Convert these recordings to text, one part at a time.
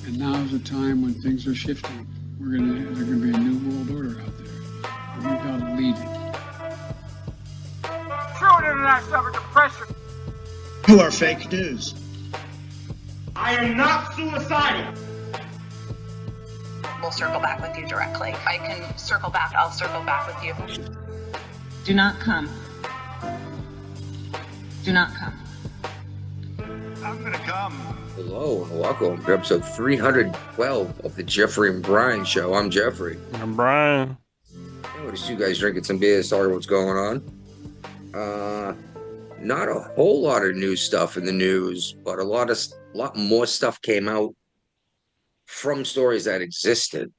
And now's the time when things are shifting. There's gonna be a new world order out there. And we gotta lead it. True international depression. You are fake news. I am not suicidal. We'll circle back with you directly. I can circle back. I'll circle back with you. Do not come. Do not come. I'm gonna come. Hello and welcome to episode 312 of the Jeffrey and Brian Show. I'm Jeffrey. I'm Brian. I noticed you guys drinking some beer. Sorry, what's going on? Not a whole lot of new stuff in the news, but a lot more stuff came out from stories that existed.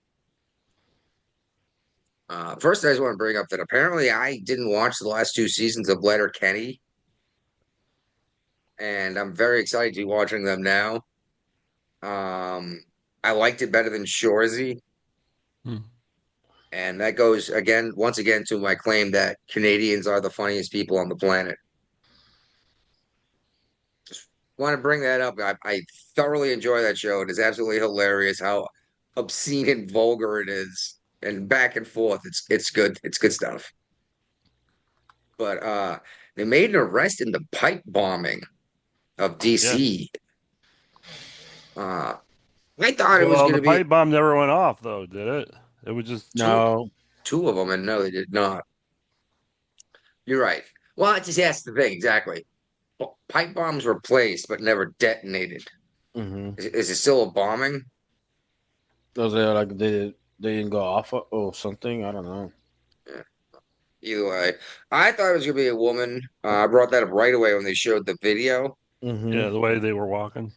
First, I just want to bring up that apparently I didn't watch the last two seasons of Letterkenny, and I'm very excited to be watching them now. I liked it better than Shoresy. And that goes once again to my claim that Canadians are the funniest people on the planet. Just want to bring that up. I thoroughly enjoy that show. It is absolutely hilarious how obscene and vulgar it is, and back and forth. It's good. It's good stuff. But they made an arrest in the pipe bombing of DC. Yeah. I thought it was going to be. The pipe bomb never went off, though, did it? It was just two of them, and no, they did not. You're right. Well, that's the thing, exactly. Well, pipe bombs were placed, but never detonated. Mm-hmm. Is it still a bombing? Was it like they didn't go off or something? I don't know. Yeah. Either way, I thought it was going to be a woman. I brought that up right away when they showed the video. Mm-hmm. Yeah, the way they were walking.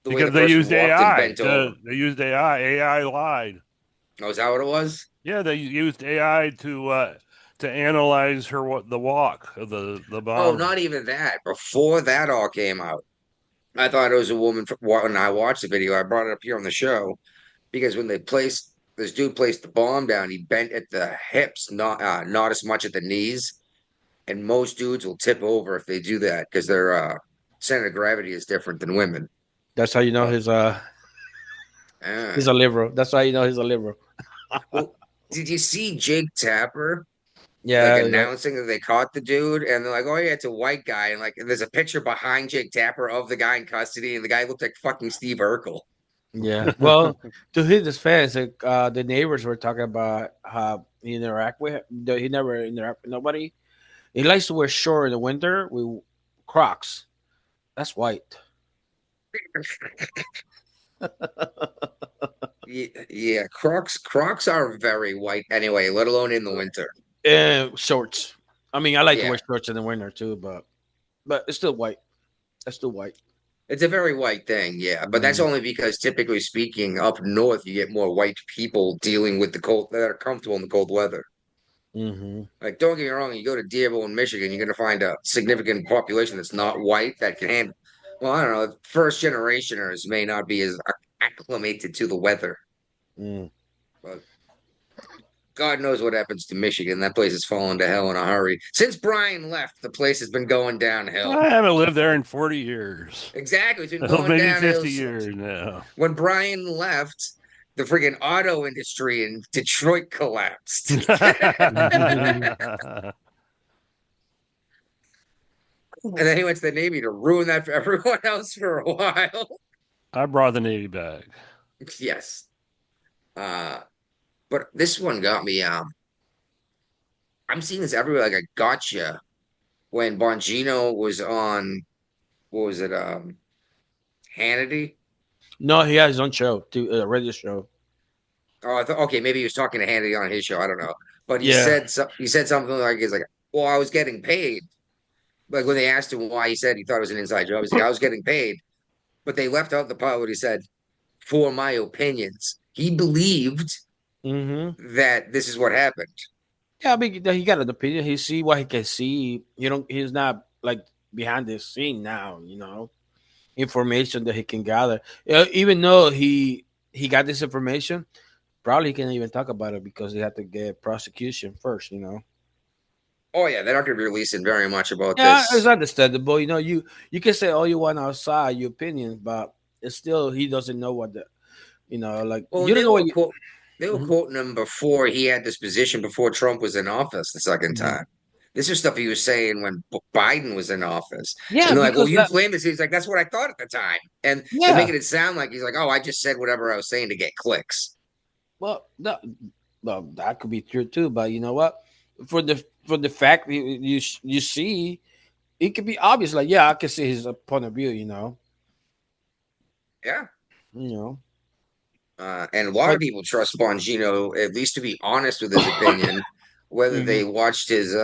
Because they used AI. They used AI. AI lied. Oh, is that what it was? Yeah, they used AI to analyze the walk of the bomb. Oh, not even that. Before that all came out, I thought it was a woman. When I watched the video, I brought it up here on the show because when this dude placed the bomb down, he bent at the hips, not as much at the knees. And most dudes will tip over if they do that because their center of gravity is different than women. That's how you know he's a liberal. That's how you know he's a liberal. Well, did you see Jake Tapper? Yeah, announcing that they caught the dude, and they're like, "Oh yeah, it's a white guy," and there's a picture behind Jake Tapper of the guy in custody, and the guy looked like fucking Steve Urkel. Yeah, well, to his defense, the neighbors were talking about how he interact with. He never interact with nobody. He likes to wear short in the winter with Crocs. That's white. Yeah, Crocs are very white anyway, let alone in the winter. Shorts. I mean, I like to wear shorts in the winter too, but it's still white. That's still white. It's a very white thing, yeah. But that's only because, typically speaking, up north you get more white people dealing with the cold that are comfortable in the cold weather. Mm-hmm. Like, don't get me wrong, you go to Dearborn, Michigan, you're going to find a significant population that's not white that can handle. Well, I don't know. First generationers may not be as acclimated to the weather. But God knows what happens to Michigan. That place has fallen to hell in a hurry. Since Brian left, the place has been going downhill. I haven't lived there in 40 years. Exactly. It's been going maybe downhill. 50 years now. When Brian left, the freaking auto industry in Detroit collapsed. And then he went to the Navy to ruin that for everyone else for a while. I brought the Navy back. Yes. But this one got me. I'm seeing this everywhere like a gotcha. When Bongino was on, what was it? Hannity? No, he has his own show, a radio show. Oh, I thought okay, maybe he was talking to Hannity on his show. I don't know, but he said something like he's like, "Well, I was getting paid." Like when they asked him why, he said he thought it was an inside job. He's like, "I was getting paid," but they left out the part where he said, "For my opinions." He believed that this is what happened. Yeah, I mean, he got an opinion. He see what he can see. He's not like behind the scene now. Information that he can gather. Even though he got this information, probably he can't even talk about it because they have to get prosecution first. Oh yeah, they're not going to be releasing very much about this. Yeah, it's understandable. You can say all you want outside your opinion, but it's still he doesn't know what You know, like Well, you don't know what you. they were Mhm, quoting him before he had this position before Trump was in office the second mhm. time. This is stuff he was saying when Biden was in office. Yeah, And they're like, well, because you that. claim this. He's like, that's what I thought at the time. And they're Yeah, making it sound like he's like, oh, I just said whatever I was saying to get clicks. well, that could be true too. But you know what? For the fact you see, it could be obvious. Like, yeah, I can see his point of view. Yeah. You know, And a lot but of people trust Bongino, at least to be honest with his opinion, whether mhm. they watched his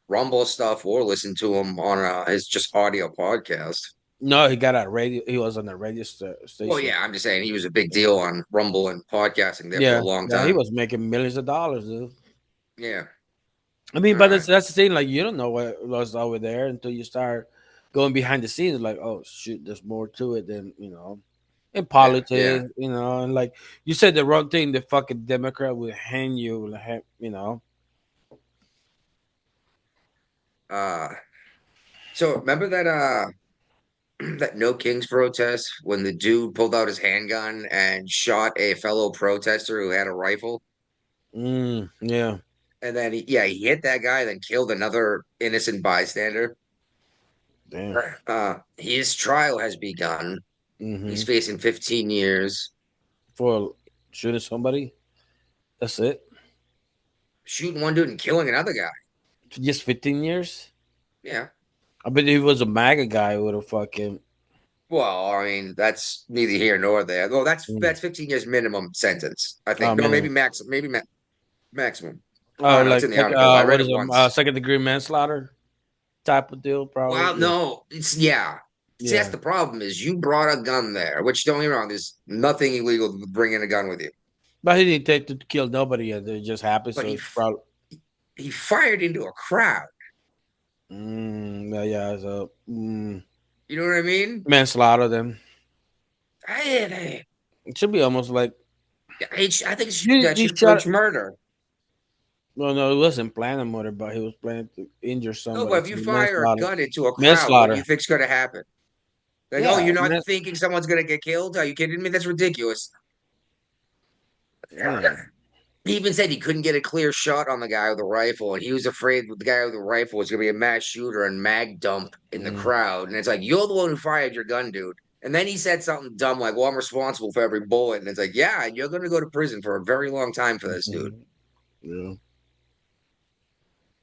Rumble stuff or listened to him on his just audio podcast. No, he got a radio. He was on a radio Well, station. yeah, I'm just saying he was a big deal on Rumble and podcasting there for a Yeah, long yeah, he time. was making millions of dollars, dude. Yeah. I mean, All but right. that's the thing. Like, you don't know what was over there until you start going behind the scenes. Like, oh shoot, there's more to it than in Yeah. Yeah. politics. And like you said the wrong thing, the fucking Democrat will hang you. Uh, so remember that that No Kings protest when the dude pulled out his handgun and shot a fellow protester who had a rifle? Yeah. And then he hit that guy, then killed another innocent bystander. Damn. His trial has begun. He's Mm-hmm. facing 15 years. For shooting somebody. That's it. Shooting one dude and killing another guy. Just 15 years. Yeah. I bet if he was a MAGA guy, would have fucking. Well, I mean, that's neither here nor there. Well, Mm. that's 15 years minimum sentence, I Oh think. No, man. maximum. I Oh, don't know. It's in the like article. I read what it is it? once. Second degree manslaughter type of deal, probably. Well, no, it's yeah. See, that's Yeah. the problem is you brought a gun there, which don't get me wrong, there's nothing illegal with bringing a gun with you. But he didn't take to kill nobody yet. It just happened. But So it's probably. he fired into a crowd. Yeah, yeah. So You know what I mean? manslaughter. Then I, it should be almost like I think that he should shot. approach murder. No, no, it wasn't planning murder, but he was planning to injure No, somebody. but if you So fire a gun into a crowd, what do you manslaughter. think's going to happen? Like, oh, Yeah, you're not thinking someone's going to get killed? Are you kidding me? That's ridiculous. yeah. He even said he couldn't get a clear shot on the guy with the rifle, and he was afraid the guy with the rifle was going to be a mass shooter and mag dump in the Mm. crowd. And it's like, you're the one who fired your gun, dude. And then he said something dumb like, well, I'm responsible for every bullet. And it's like, yeah, you're going to go to prison for a very long time for this, dude. Yeah.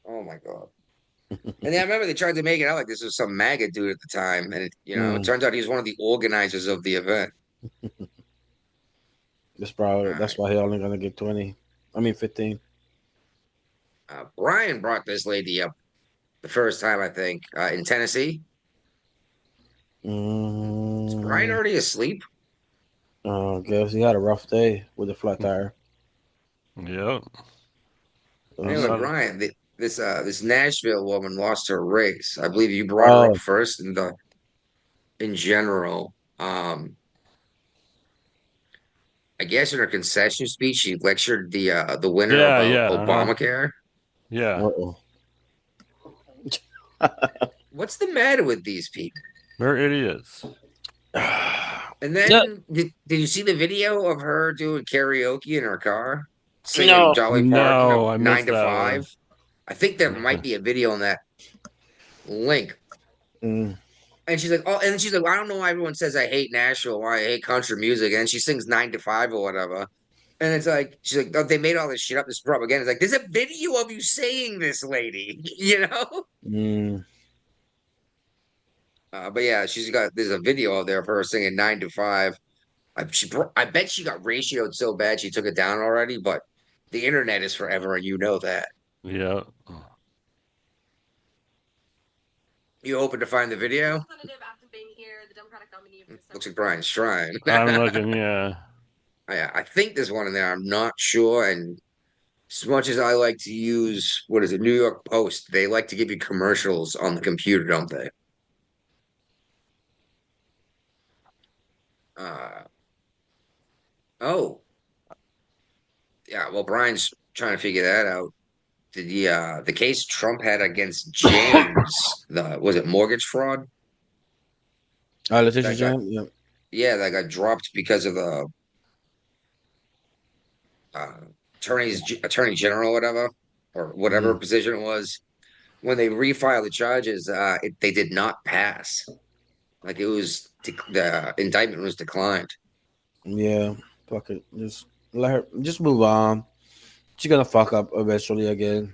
Oh, my God. And then I remember they tried to make it out like this was some MAGA dude at the time. And, it turns out he was one of the organizers of the event. All That's right. why he only gonna get 20. I mean 15. Brian brought this lady up the first time, I think, in Tennessee. Is Brian Mm, already asleep? guess he had a rough day with the flat tire. Yeah. Anyway, So, Brian, this Nashville woman lost her race. I believe you brought her up oh, first in general. I guess in her concession speech, she lectured the winner Yeah. about Yeah. Obamacare. Yeah. uh-oh. What's the matter with these people? They're idiots. And Yeah, then did you see the video of her doing karaoke in her car, singing no. Dolly Parton No, of I Nine missed to that Five? one. I think there might be a video on that link. Mm, And she's like, oh, and then she's like, I don't know why everyone says I hate Nashville, why I hate country music. And she sings 9 to 5 or whatever. And it's like, she's like, oh, they made all this shit up, this propaganda. It's like, there's a video of you saying this, lady, you know? mm. But yeah, there's a video out there of her singing 9 to 5. I bet she got ratioed so bad she took it down already, but the internet is forever, and you know that. Yeah. You open to find the video? Looks like Brian's trying. I'm looking. Yeah. I think there's one in there. I'm not sure. And as much as I like to use, what is it, New York Post, they like to give you commercials on the computer, don't they? Uh, oh, yeah. Well, Brian's trying to figure that out. The case Trump had against James, was it mortgage fraud? Letitia That got James. Yeah. Yeah, that got dropped because of the uh, attorney general, whatever, or whatever Mm. position it was. When they refiled the charges, they did not pass. Like it was the indictment was declined. Yeah, fuck it. Just let her. Just move on. She's gonna fuck up eventually again.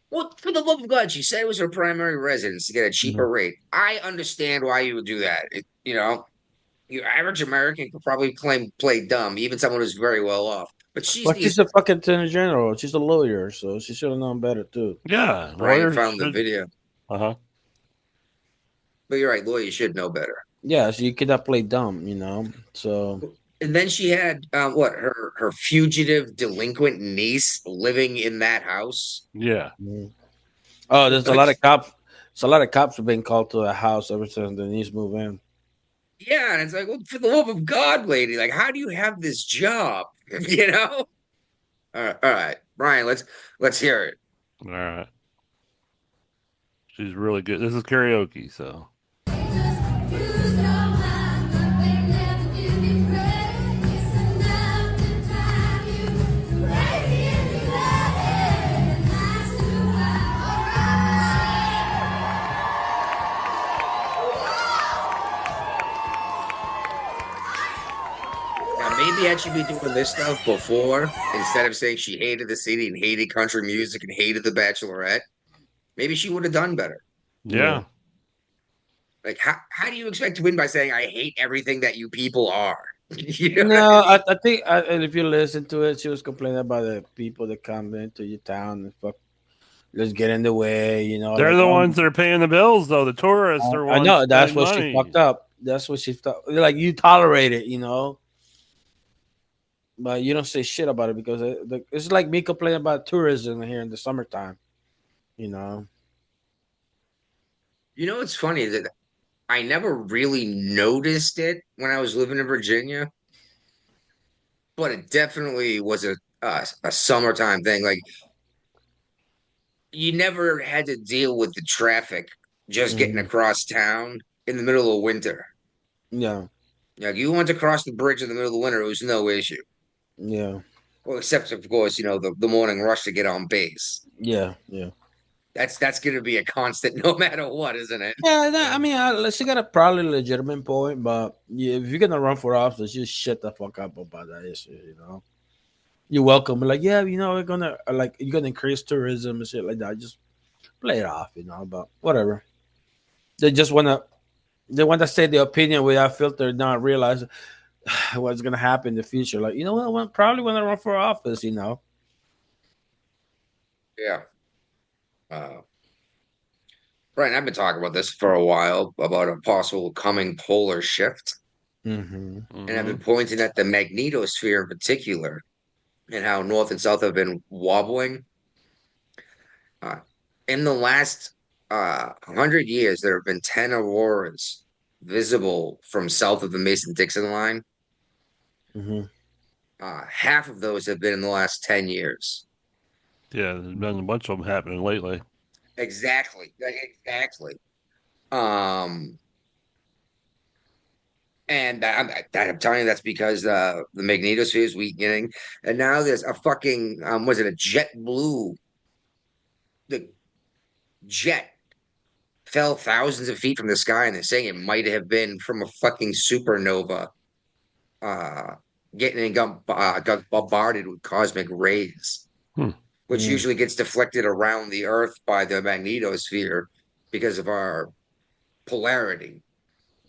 Well, for the love of God, she said it was her primary residence to get a cheaper Mhm. rate. I understand why you would do that. Your average American could probably play dumb, even someone who's very well off. But she's But the she's a fucking attorney general. She's a lawyer, so she should have known better too. Yeah, Brian lawyers found the should. video. Uh-huh. But you're right, lawyers should know better. Yeah, so you cannot play dumb, you know. So And then she had what her fugitive delinquent niece living in that house. Yeah. mm. Oh, there's a Like, lot of cops. There's a lot of cops have been called to the house ever since Denise moved in. yeah, and it's like, well, for the love of God, lady, like, how do you have this job? You know? All right, Brian, let's hear it. All right. She's really good. This is karaoke, so. Now, maybe I should be doing this stuff before instead of saying she hated the city and hated country music and hated The Bachelorette. Maybe she would have done better. Yeah. Yeah. Like, how do you expect to win by saying I hate everything that you people are? You know what I No, mean? I think and if you listen to it, she was complaining about the people that come into your town and fuck, just get in the way, you know. They're Like, the oh, ones that are paying the bills, though. The tourists are I ones know that's spending what she money. fucked up. That's what she thought. Like you tolerate it, you know, but you don't say shit about it because it's like me complaining about tourism here in the summertime, you know. You know, it's funny that I never really noticed it when I was living in Virginia, but it definitely was a summertime thing. Like you never had to deal with the traffic just getting Mhm. across town in the middle of winter. Yeah, Like you went to cross the bridge in the middle of the winter, it was no issue. yeah, Well, except of course, the morning rush to get on base. yeah, yeah. That's going to be a constant no matter what, isn't it? Yeah, I mean, she got a probably legitimate point, but yeah, if you're gonna run for office, just shut the fuck up about that issue, you know. You're welcome, but like, yeah, you know, we're gonna like you're gonna increase tourism and shit like that. Just play it off, you know. But whatever. They just wanna say their opinion without filter, not realize what's gonna happen in the future. Like, you know what? I probably want to run for office, you know. Yeah. Uh, Brian, I've been talking about this for a while about a possible coming polar shift. Mm-hmm. And I've Hmm. been pointing at the magnetosphere in particular and how north and south have been wobbling. Uh, in the last 100 years, there have been 10 auroras visible from south of the Mason-Dixon line. Mm-hmm. Half of those have been in the last 10 years. Yeah, there's been a bunch of them happening lately. Exactly. Exactly. Um, and I'm telling you, that's because the magnetosphere is weakening. And now there's a fucking, was it a jet blue? The jet fell thousands of feet from the sky, and they're saying it might have been from a fucking supernova uh, got bombarded with cosmic rays, Hmm. which usually gets deflected around the Earth by the magnetosphere because of our polarity.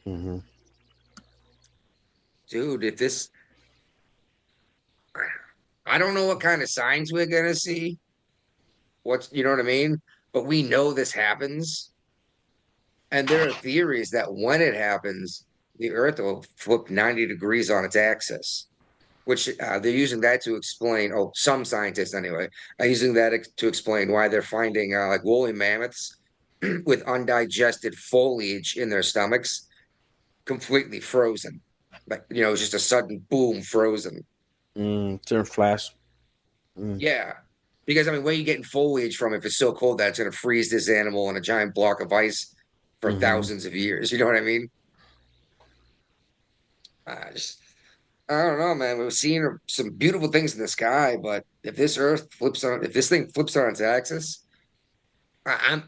Mm-hmm. Dude, if this, I don't know what kind of signs we're gonna see. You know what I mean? But we know this happens. And there are theories that when it happens, the Earth will flip 90 degrees on its axis, which they're using that to explain. Oh, some scientists anyway are using that to explain why they're finding like woolly mammoths with undigested foliage in their stomachs completely frozen. Like, just a sudden boom, frozen. Turn flash. Mm. Yeah. Because, I mean, where are you getting foliage from if it's so cold that it's going to freeze this animal in a giant block of ice for Mm-hmm. thousands of years? You know what I mean? Just I don't know, man. We've seen some beautiful things in the sky, but if this thing flips on its axis,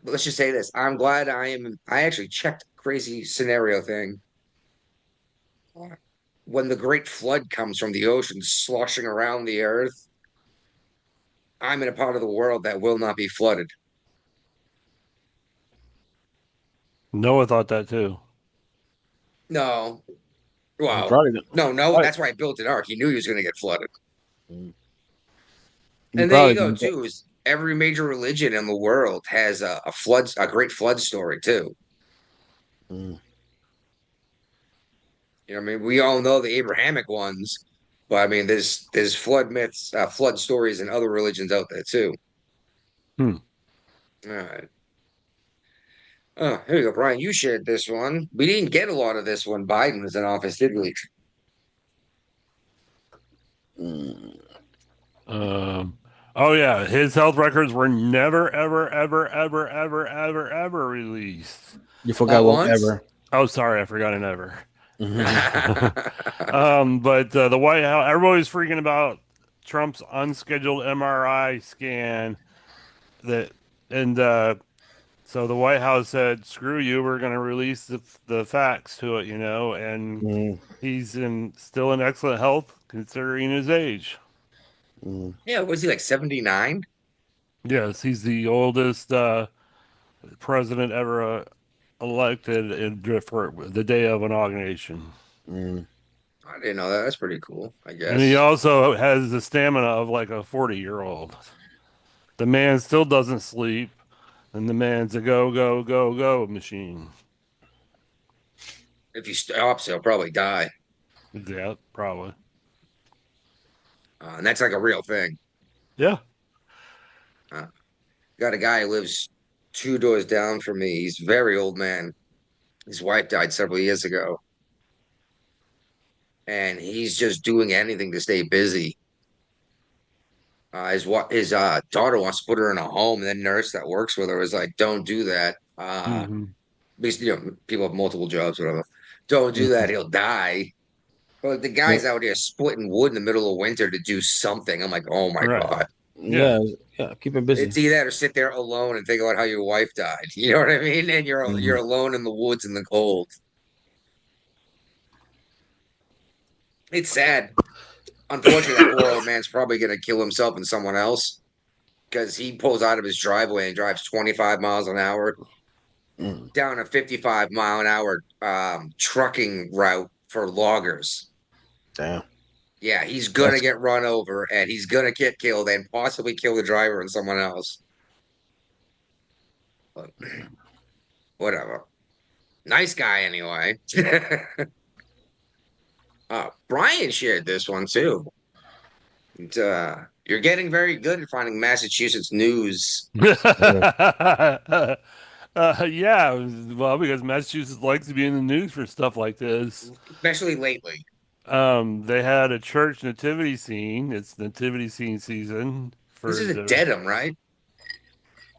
let's just say this. I'm glad I actually checked crazy scenario thing. When the great flood comes from the ocean sloshing around the earth, I'm in a part of the world that will not be flooded. Noah thought that too. No, well, Probably, no, probably, that's why I built an ark. He knew he was going to get flooded. you And there you probably go, can too, is every major religion in the world has a great flood story, too. Mm. You know, I mean, we all know the Abrahamic ones, but I mean, there's flood myths, flood stories in other religions out there, too. Hmm. All right. Oh, here you go, Brian. You shared this one. We didn't get a lot of this when Biden was in office, did we? Um, oh yeah, his health records were never, ever, ever, ever, ever, ever, ever released. You forgot Not one once? ever. Oh, sorry, I forgot an ever. Mhm. But the White House, everybody's freaking about Trump's unscheduled MRI scan that, and so the White House said, "Screw you, we're going to release the facts to it," and Mm, he's still in excellent health considering his age. mm. Yeah, was he like 79? Yes, he's the oldest president ever elected for the day of inauguration. Mm. I didn't know that. That's pretty cool, I And he guess. also has the stamina of like a 40-year-old. The man still doesn't sleep, and the man's a go, go, go, go machine. If he stops, he'll probably die. Yeah, probably. And that's like a real thing. Yeah. Uh, got a guy who lives two doors down from me. He's a very old man. His wife died several years ago, and he's just doing anything to stay busy. His daughter wants to put her in a home, and the nurse that works with her is like, "Don't do that." Hmm. Because people have multiple jobs, whatever. Don't do that; Mhm. he'll die. But like, the Yeah, guy's out here splitting wood in the middle of winter to do something. I'm like, oh my Right. God. Yeah. yeah, yeah. Keep it busy. It's either that or sit there alone and think about how your wife died. You know what I mean? And you're Mhm. alone in the woods in the cold. It's sad. Unfortunately, that poor old man's probably gonna kill himself and someone else because he pulls out of his driveway and drives 25 miles an hour Mm. down a 55 mile an hour trucking route for loggers. Damn. Yeah, he's gonna That's get run over and he's gonna get killed and possibly kill the driver and someone else. But whatever. Nice guy anyway. Brian shared this one too. You're getting very good at finding Massachusetts news. yeah. Yeah, well, because Massachusetts likes to be in the news for stuff like this. Especially lately. They had a church nativity scene. It's nativity scene season This for is a the Dedham, right?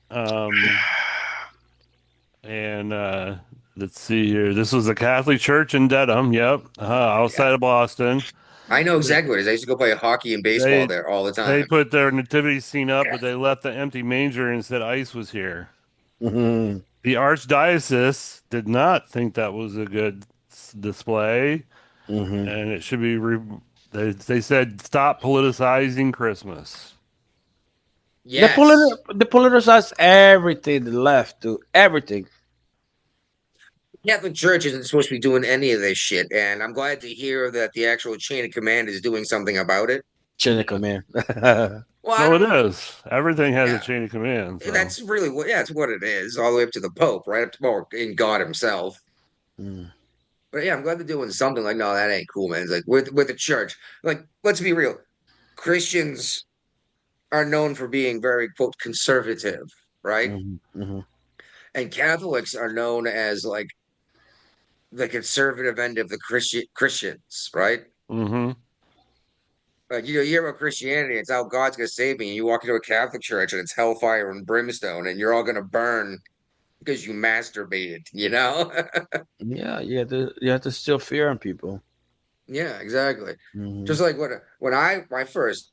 um and let's see here. This was a Catholic church in Dedham. Yep, Yeah. outside of Boston. I know They exactly what it is. I used to go play hockey and baseball they there all the they time. put their nativity scene up, but they left the empty manger and said ice was here. Mhm. The archdiocese did not think that was a good display, Mhm. and it should be. They said stop politicizing Christmas. Yes. They politicize everything. The left do everything. Catholic Church isn't supposed to be doing any of this shit, and I'm glad to hear that the actual chain of command is doing something about it. Chain of command. Well, I So it don't. is. Everything has a Yeah, chain of command. So. that's really what. Yeah, it's what it is, all the way up to the Pope, right up to well, in God Himself. Mm. But yeah, I'm glad they're doing something. Like, no, that ain't cool, man. It's like with the church. Like, let's be real. Christians are known for being very quote conservative, right? Mhm. Mhm. And Catholics are known as like the conservative end of the Christians, right? Hmm. Like you hear about Christianity, it's how God's gonna save me. And you walk into a Catholic church and it's hellfire and brimstone, and you're all gonna burn because you masturbated, you know? Yeah, you have to still fear on people. Yeah, exactly. Mhm. Just like when I my first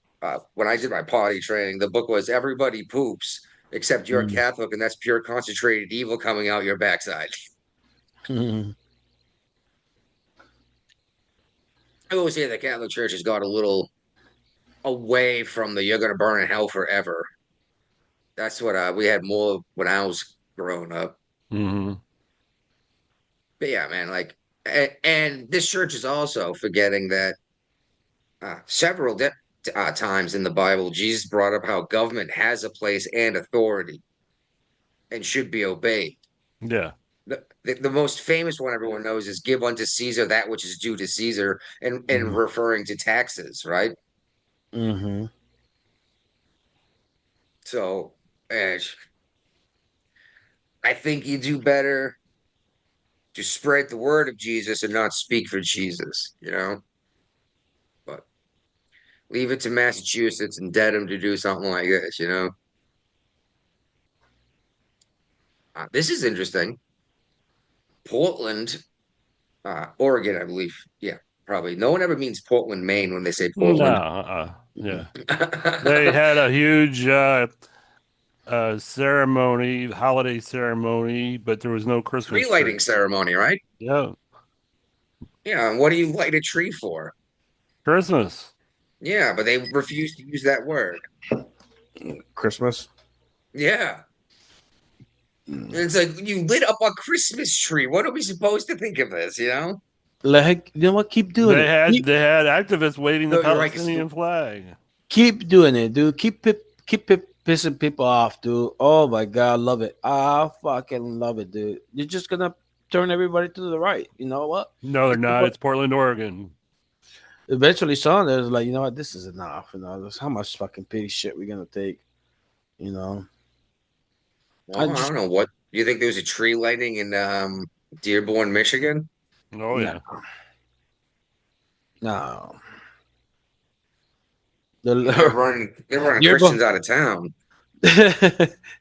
when I did my potty training, the book was Everybody Poops Except You're Mhm. Catholic, and that's pure concentrated evil coming out your backside. Mhm. I always say the Catholic Church has got a little away from the "you're gonna burn in hell forever." That's what we had more when I was growing up. Hmm. But yeah, man, like, and this church is also forgetting that several times in the Bible, Jesus brought up how government has a place and authority and should be obeyed. Yeah. The most famous one everyone knows is give unto Caesar that which is due to Caesar, and Mhm. referring to taxes, right? Mhm. So, uh, I think you do better to spread the word of Jesus and not speak for Jesus, you know? But leave it to Massachusetts and Dedham to do something like this, you know? This is interesting. Portland, Oregon, I believe. Yeah, probably. No one ever means Portland, Maine when they say No. Portland. Yeah. They had a huge ceremony, holiday ceremony, but there was no Christmas Tree tree. lighting ceremony, right? Yeah. Yeah, and what do you light a tree for? Christmas. Yeah, but they refuse to use that word. Christmas. Yeah. Mm. And it's like you lit up a Christmas tree. What are we supposed to think of this, you know? Like, you know what? Keep doing it. They had activists waving the No, you're right. 'Cause Palestinian flag. Keep doing it, dude. Pissing people off, dude. Oh my god, love it. I fucking love it, dude. You're just gonna turn everybody to the right. You know what? No, they're not. It's Portland, Oregon. Eventually, some there's like, you know what? This is enough. You know, this how much fucking pity shit we're gonna take. You know, I well, I just don't know. What do you think there was a tree lighting in Dearborn, Michigan? Oh no, yeah. no. They're The running Dearborn, Christians out of town.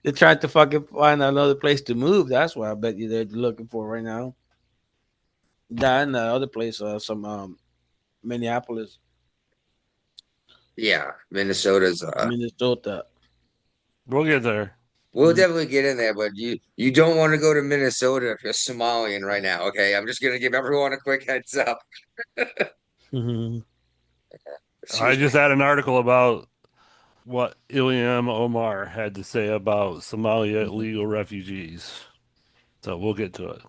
they tried to fucking find another place to move. That's what I bet you they're looking for right now. That and the other place, some Minneapolis, Yeah, Minnesota's Minnesota. We'll get there. we'll definitely get in there, but you don't want to go to Minnesota if you're Somalian right now, okay? I'm just gonna give everyone a quick heads up. Mhm. I Excuse me. just had an article about what Ilham Omar had to say about Somalia illegal refugees. So we'll get to it.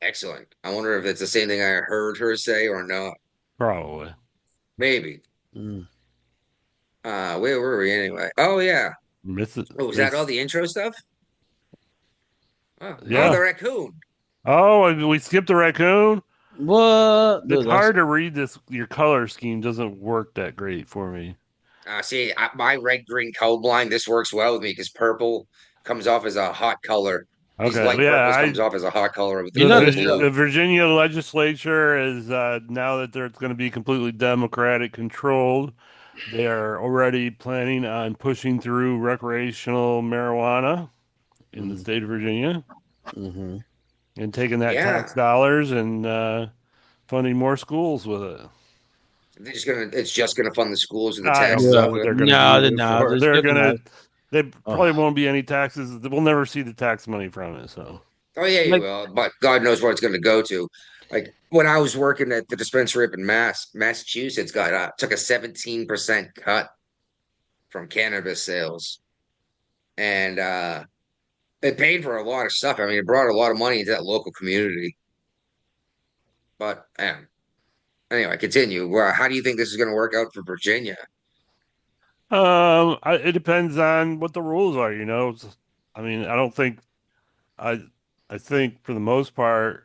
Excellent. I wonder if it's the same thing I heard her say or not. Probably. Maybe. Mm. Where were we anyway? Oh yeah. Miss it. Oh, was that all the intro stuff? Oh, Yeah. the raccoon. Oh, and we skipped the raccoon. What, It's dude? That's hard to read this. Your color scheme doesn't work that great for me. See, my red green colorblind. This works well with me because purple comes off as a hot color. These Okay. light Yeah. purples comes off as a hot color with the you know cold this. blue. The Virginia legislature is now that it's going to be completely Democratic controlled. They are already planning on pushing through recreational marijuana in the state of Virginia Mm-hmm. and taking that tax Yeah, dollars and funding more schools with it. they're just gonna. It's just gonna fund the schools with the I don't taxes know Yeah. off what of it. they're going to No, use they're it not. for. They're still gonna. They probably Oh, won't be any taxes. We'll never see the tax money from it. So, Oh yeah, you like will, but God knows where it's gonna go to. Like when I was working at the dispensary up in Massachusetts, got took a 17% cut from cannabis sales, and it paid for a lot of stuff. I mean, it brought a lot of money into that local community. But anyway, continue. Well, how do you think this is going to work out for Virginia? it depends on what the rules are. I mean, I don't think I, I think for the most part,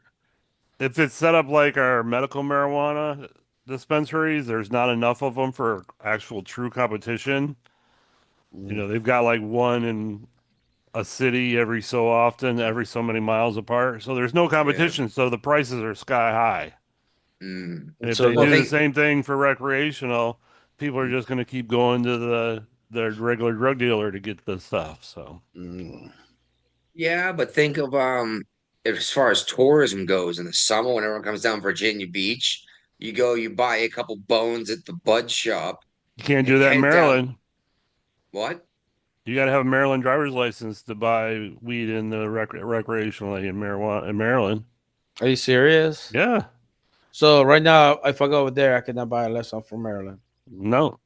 if it's set up like our medical marijuana dispensaries, there's not enough of them for actual true competition. mm, They've got like one in a city every so often, every so many miles apart. So there's no Yeah. competition. So the prices are sky high. Mm. And if so they Well, do the the think same thing for recreational, people are just going to keep going to the regular drug dealer to get the stuff. So mm, yeah, but think of as far as tourism goes in the summer when everyone comes down Virginia Beach, You go, you buy a couple bones at the bud shop, You can't and do you that in head down. Maryland. What? You got to have a Maryland driver's license to buy weed in the recreationally in marijuana in Maryland. Are you serious? Yeah. So right now, if I go over there, I cannot buy unless I'm from Maryland. No,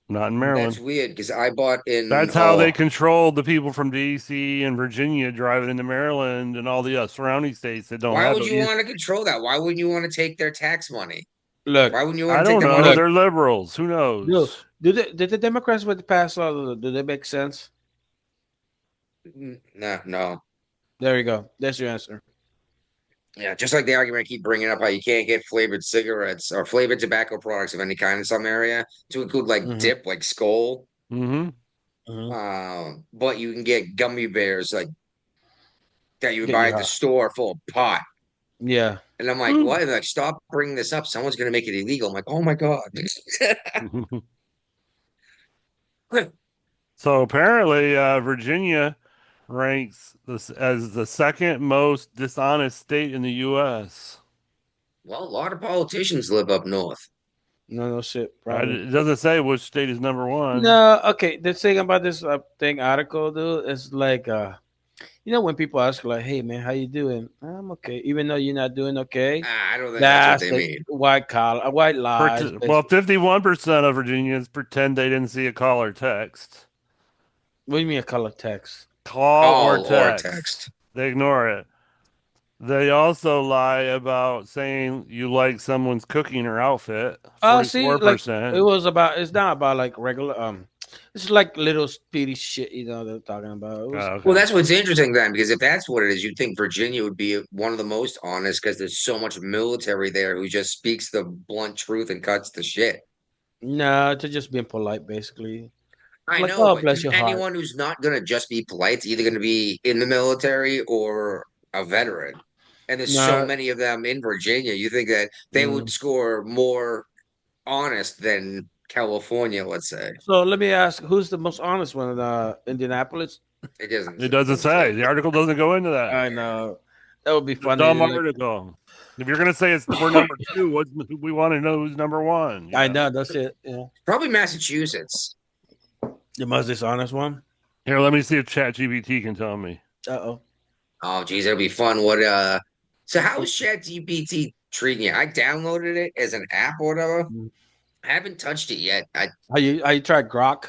not in That's Maryland. weird because I bought in. That's how they controlled the people from DC and Virginia driving into Maryland and all the surrounding states that don't Why have would you it. want to control that? Why wouldn't you want to take their tax money? Look, Why wouldn't you I want to take don't their know. money? They're liberals. Who do knows? did the Democrats with the past law? Do they make sense? No, no. There you go. That's your answer. Yeah, just like the argument I keep bringing up how you can't get flavored cigarettes or flavored tobacco products of any kind in some area to include like Mm-hmm. dip, like Skull. Mm-hmm. Mm-hmm. But you can get gummy bears like that you would Get buy you at the high. store full of pot. Yeah. And I'm like, Mm. what? And they're like, stop bringing this up. Someone's gonna make it illegal. I'm like, oh my God. So apparently, Virginia ranks this as the second most dishonest state in the U.S. Well, a lot of politicians live up north. No shit. Probably. It doesn't say which state is number one. No. Okay. The thing about this thing article, dude, is like when people ask like, "Hey, man, how you doing?" I'm okay, even though you're not doing okay. I don't think that's what That's they the mean. white collar, white lies. Well, Basically. 51% of Virginians pretend they didn't see a call or text. What do you mean a color text? Call or Call or text. text. They ignore it. They also lie about saying you like someone's cooking or outfit. Oh, see, like it 44%. was about. It's not about like regular. It's like little speedy shit. They're talking about. It Oh, was. Well, okay. that's what's interesting then, because if that's what it is, you'd think Virginia would be one of the most honest because there's so much military there who just speaks the blunt truth and cuts the shit. No, to just being polite, basically. It's I like, know, oh, but bless your heart. anyone who's not going to just be polite is either going to be in the military or a veteran. And there's so No. many of them in Virginia. You think that they would Mm. score more honest than California, let's say. So let me ask, who's the most honest one? Indianapolis. It doesn't say. The article doesn't go into that. I know. That would be It's a funny. dumb Like, article. If you're gonna say we're number two, we want to know who's number one? I know that's it. Yeah. Probably Massachusetts. The most dishonest one. Here, let me see if ChatGPT can tell me. Uh-oh. Oh, geez, it'll be fun. So how is ChatGPT treating you? I downloaded it as an app or whatever. Mm. I haven't touched it yet. How you try Grok?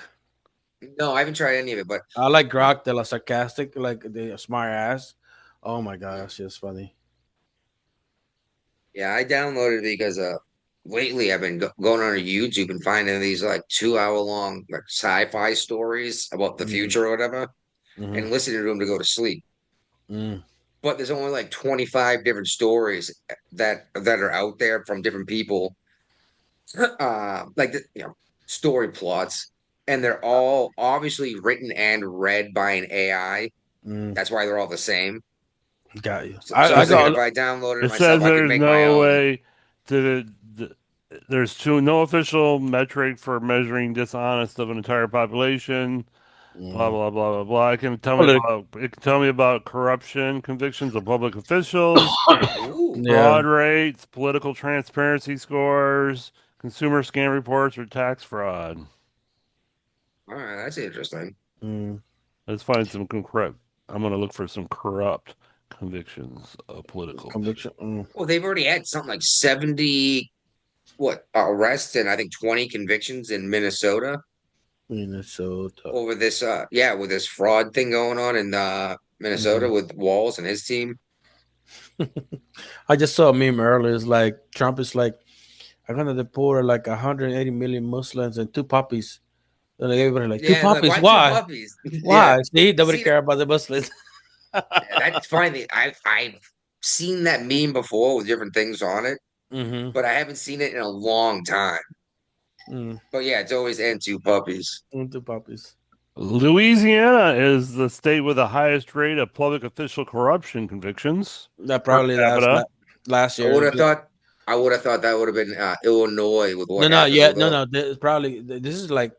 No, I haven't tried any of it, but I like Grok. They're like sarcastic, like the smart ass. Oh my gosh, it's funny. yeah, I downloaded it because lately I've been going on YouTube and finding these like 2 hour long like sci-fi stories about the Mm-hmm. future or whatever, Mm-hmm. and listening to them to go to sleep. Mm. But there's only like 25 different stories that are out there from different people, story plots, and they're all obviously written and read by an AI. Mm. That's why they're all the same. Got you. So I I was thinking if got. I downloaded it It myself, says I could there's make my no own. way to. There's no official metric for measuring dishonest of an entire population. Blah Mm. blah blah blah blah. Politi- It can tell me about corruption convictions of public officials, Ooh, Yeah. fraud rates, political transparency scores, consumer scam reports, or tax fraud. all right, that's interesting. Mm. Let's find some corrupt. I'm gonna look for some corrupt convictions of political. Conviction. Mm. Well, they've already had something like 70 arrests and I think 20 convictions in Minnesota Minnesota. over this with this fraud thing going on in Minnesota Mm. with Walls and his team. I just saw a meme earlier. It's like Trump is like, I'm gonna deport like 180 million Muslims and two puppies. And everybody like, two Yeah, like puppies? why two Why? puppies? Why? See, nobody See, care about the Muslims. that's fine. I've seen that meme before with different things on it, Mm-hmm. but I haven't seen it in a long time. Mm. But yeah, it's always and two puppies. Two puppies. Louisiana is the state with the highest rate of public official corruption convictions That per probably capita. last I year. would have thought. I would have thought that would have been Illinois with what No, no, happened yeah, with no. This is like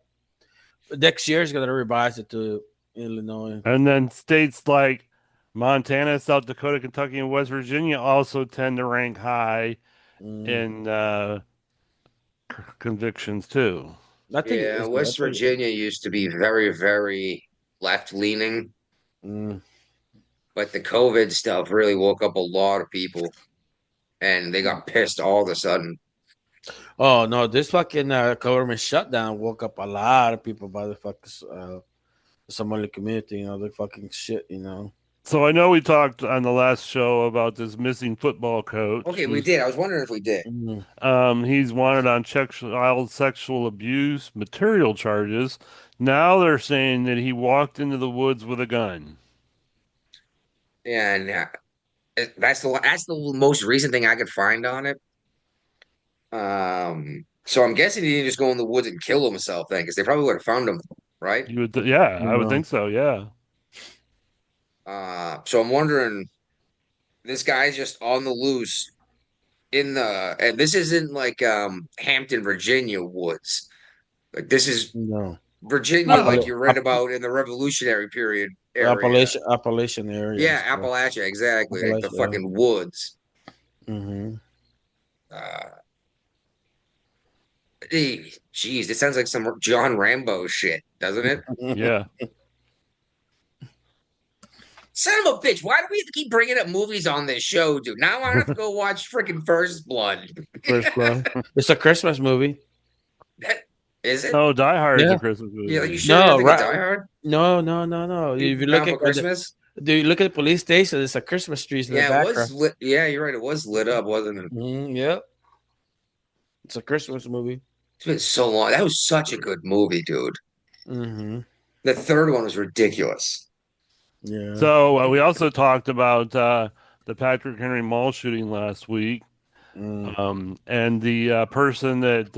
next year is gonna revise it to Illinois. And then states like Montana, South Dakota, Kentucky, and West Virginia also tend to rank high Mm. in convictions too. I think Yeah, it's West Virginia used to be very, very left leaning, Mm. but the COVID stuff really woke up a lot of people and they got pissed all of a sudden. Oh no, this fucking government shutdown woke up a lot of people by the fucking Somali community. You know, the fucking shit. You know. So I know we talked on the last show about this missing football coach. Okay, we did. I was wondering if we did. Mm. He's wanted on child sexual abuse material charges. Now they're saying that he walked into the woods with a gun. And that's the most recent thing I could find on it. So I'm guessing he didn't just go in the woods and kill himself then, because they probably would have found him, right? You would, yeah, I would No. think so. Yeah. So I'm wondering, this guy's just on the loose and this isn't like Hampton, Virginia woods. Like this is No. Virginia, like Appala- you read about in the Revolutionary period area. Appalachian area. Yeah, Appalachia, exactly. Like the Appalachia, yeah. fucking woods. Mm-hmm. Geez, it sounds like some John Rambo shit, doesn't it? Yeah. Son of a bitch, why do we have to keep bringing up movies on this show, dude? Now I have to go watch freaking First Blood. First Blood. It's a Christmas movie. That, is it? Oh, Die Hard is Yeah. a Christmas movie. Yeah, you sure No, you think right. Die Hard? No. If you look Down for at Christmas? do you look at the police station? It's a Christmas trees in the Yeah, it background. was lit. Yeah, you're right. It was lit up, wasn't it? Yep. It's a Christmas movie. It's been so long. That was such a good movie, dude. Mm-hmm. The third one was ridiculous. Yeah. So we also talked about the Patrick Henry Mall shooting last week, and the person that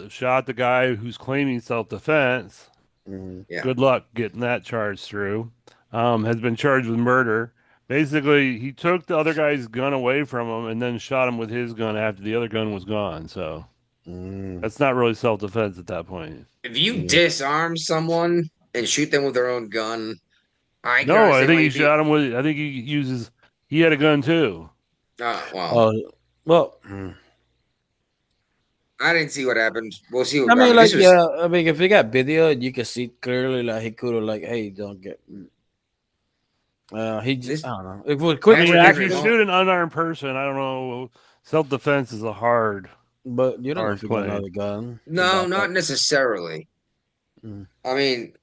shot the guy who's claiming self-defense. Yeah. Good luck getting that charge through. Has been charged with murder. Basically, he took the other guy's gun away from him and then shot him with his gun after the other gun was gone. So that's not really self-defense at that point. If you disarm someone and shoot them with their own gun, I can No, I understand think why he you'd be- shot him with. I think he uses. He had a gun too. Well, Well, I didn't see what happened. We'll see. I mean, this was- I mean, if you got video, you can see clearly, like he could have, like, hey, don't get. He just, I don't know. If we quick I mean, if reaction, you shoot an unarmed person, I don't know. Self-defense is a hard. but you don't know hard if you got play. another gun. No, not necessarily. I mean,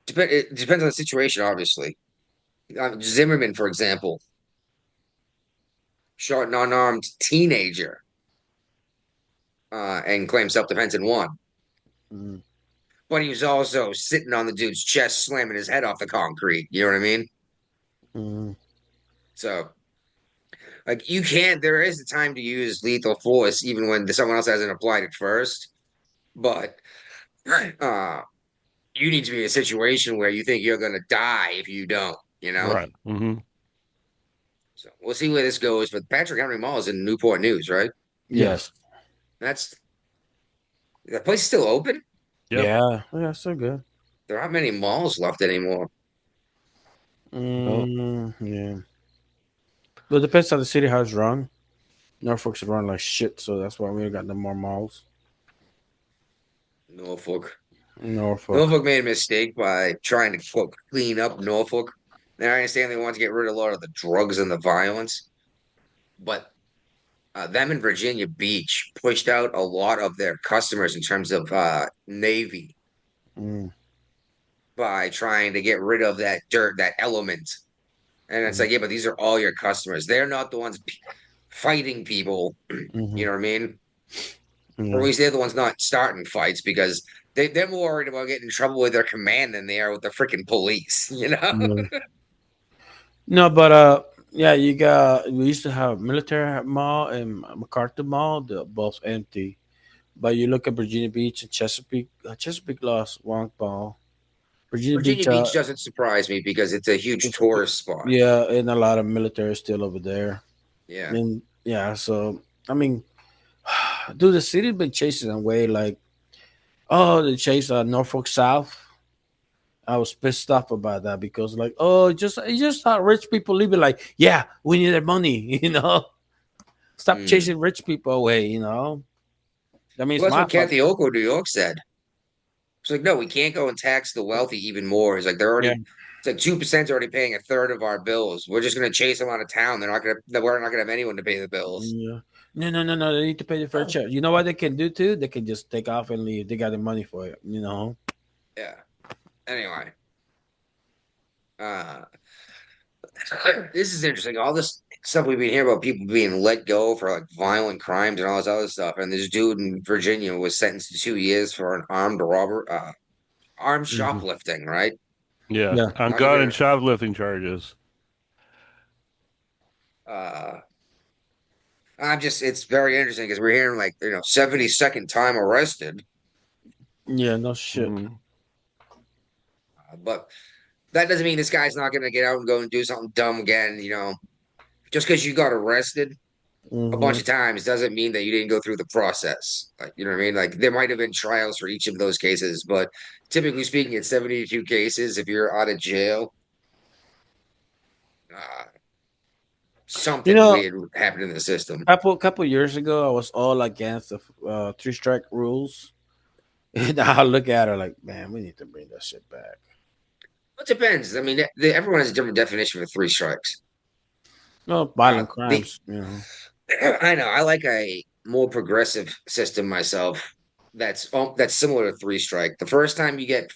it depends on the situation, obviously. Zimmerman, for example, shot an unarmed teenager and claimed self-defense and won. But he was also sitting on the dude's chest, slamming his head off the concrete. You know what I mean? So, like, you can't. There is a time to use lethal force, even when someone else hasn't applied it first. But you need to be in a situation where you think you're going to die if you don't. You know? Right. Mm-hmm. So we'll see where this goes. But Patrick Henry Mall is in Newport News, right? Yes. That place is still open? Yep. Yeah, so good. There aren't many malls left anymore. Yeah. But it depends on the city how it's run. Norfolk's run like shit, so that's why we got no more malls. Norfolk Norfolk. made a mistake by trying to, quote, clean up Norfolk. Now, I understand they want to get rid of a lot of the drugs and the violence, but them in Virginia Beach pushed out a lot of their customers in terms of Navy by trying to get rid of that dirt, that element. And it's like, yeah, but these are all your customers. They're not the ones fighting people. You know what I mean? Or at least they're the ones not starting fights because they're more worried about getting in trouble with their command than they are with the freaking police, you know? No, but yeah, we used to have Military Mall and MacArthur Mall. They're both empty. But you look at Virginia Beach and Chesapeake. Chesapeake lost one mall. Virginia Beach doesn't surprise me because it's a huge tourist spot. Yeah, and a lot of military still over there. Yeah. And yeah, so I mean, dude, the city's been chasing away. Like, they chased Norfolk South. I was pissed off about that because, like, it's just how rich people live. Like, yeah, we need their money, you know. Stop chasing rich people away. That means Well, that's my what fuck. Kathy Hochul, New York said. It's like, no, we can't go and tax the wealthy even more. It's like they're Yeah. already, it's like 2% already paying a third of our bills. We're just gonna chase them out of town. We're not gonna have anyone to pay the bills. Yeah. No, no, no, no. They need to pay the fair share. You know what they can do too? They can just take off and leave. They got the money for it. Yeah. Anyway, uh, this is interesting. All this stuff we've been hearing about people being let go for like violent crimes and all this other stuff. And this dude in Virginia was sentenced to 2 years for an armed Mhm. shoplifting, right? Yeah, Yeah. on Not gun and even shoplifting charges. uh it's very interesting because we're hearing like 72nd time arrested, Yeah. No shit. Mm. but that doesn't mean this guy's not going to get out and go and do something dumb again. Just because you got arrested a bunch Hmm. of times doesn't mean that you didn't go through the process. Like, you know what I mean? Like there might have been trials for each of those cases, but typically speaking, in 72 cases, if you're out of jail, uh, You something know, weird happened in the system. couple years ago, I was all against the three strike rules. And now I look at her like, man, we need to bring that shit back. It depends. I mean, everyone has a different definition for three strikes. No Uh, violent the crimes. I know I like a more progressive system myself. That's similar to three strike. The first time you get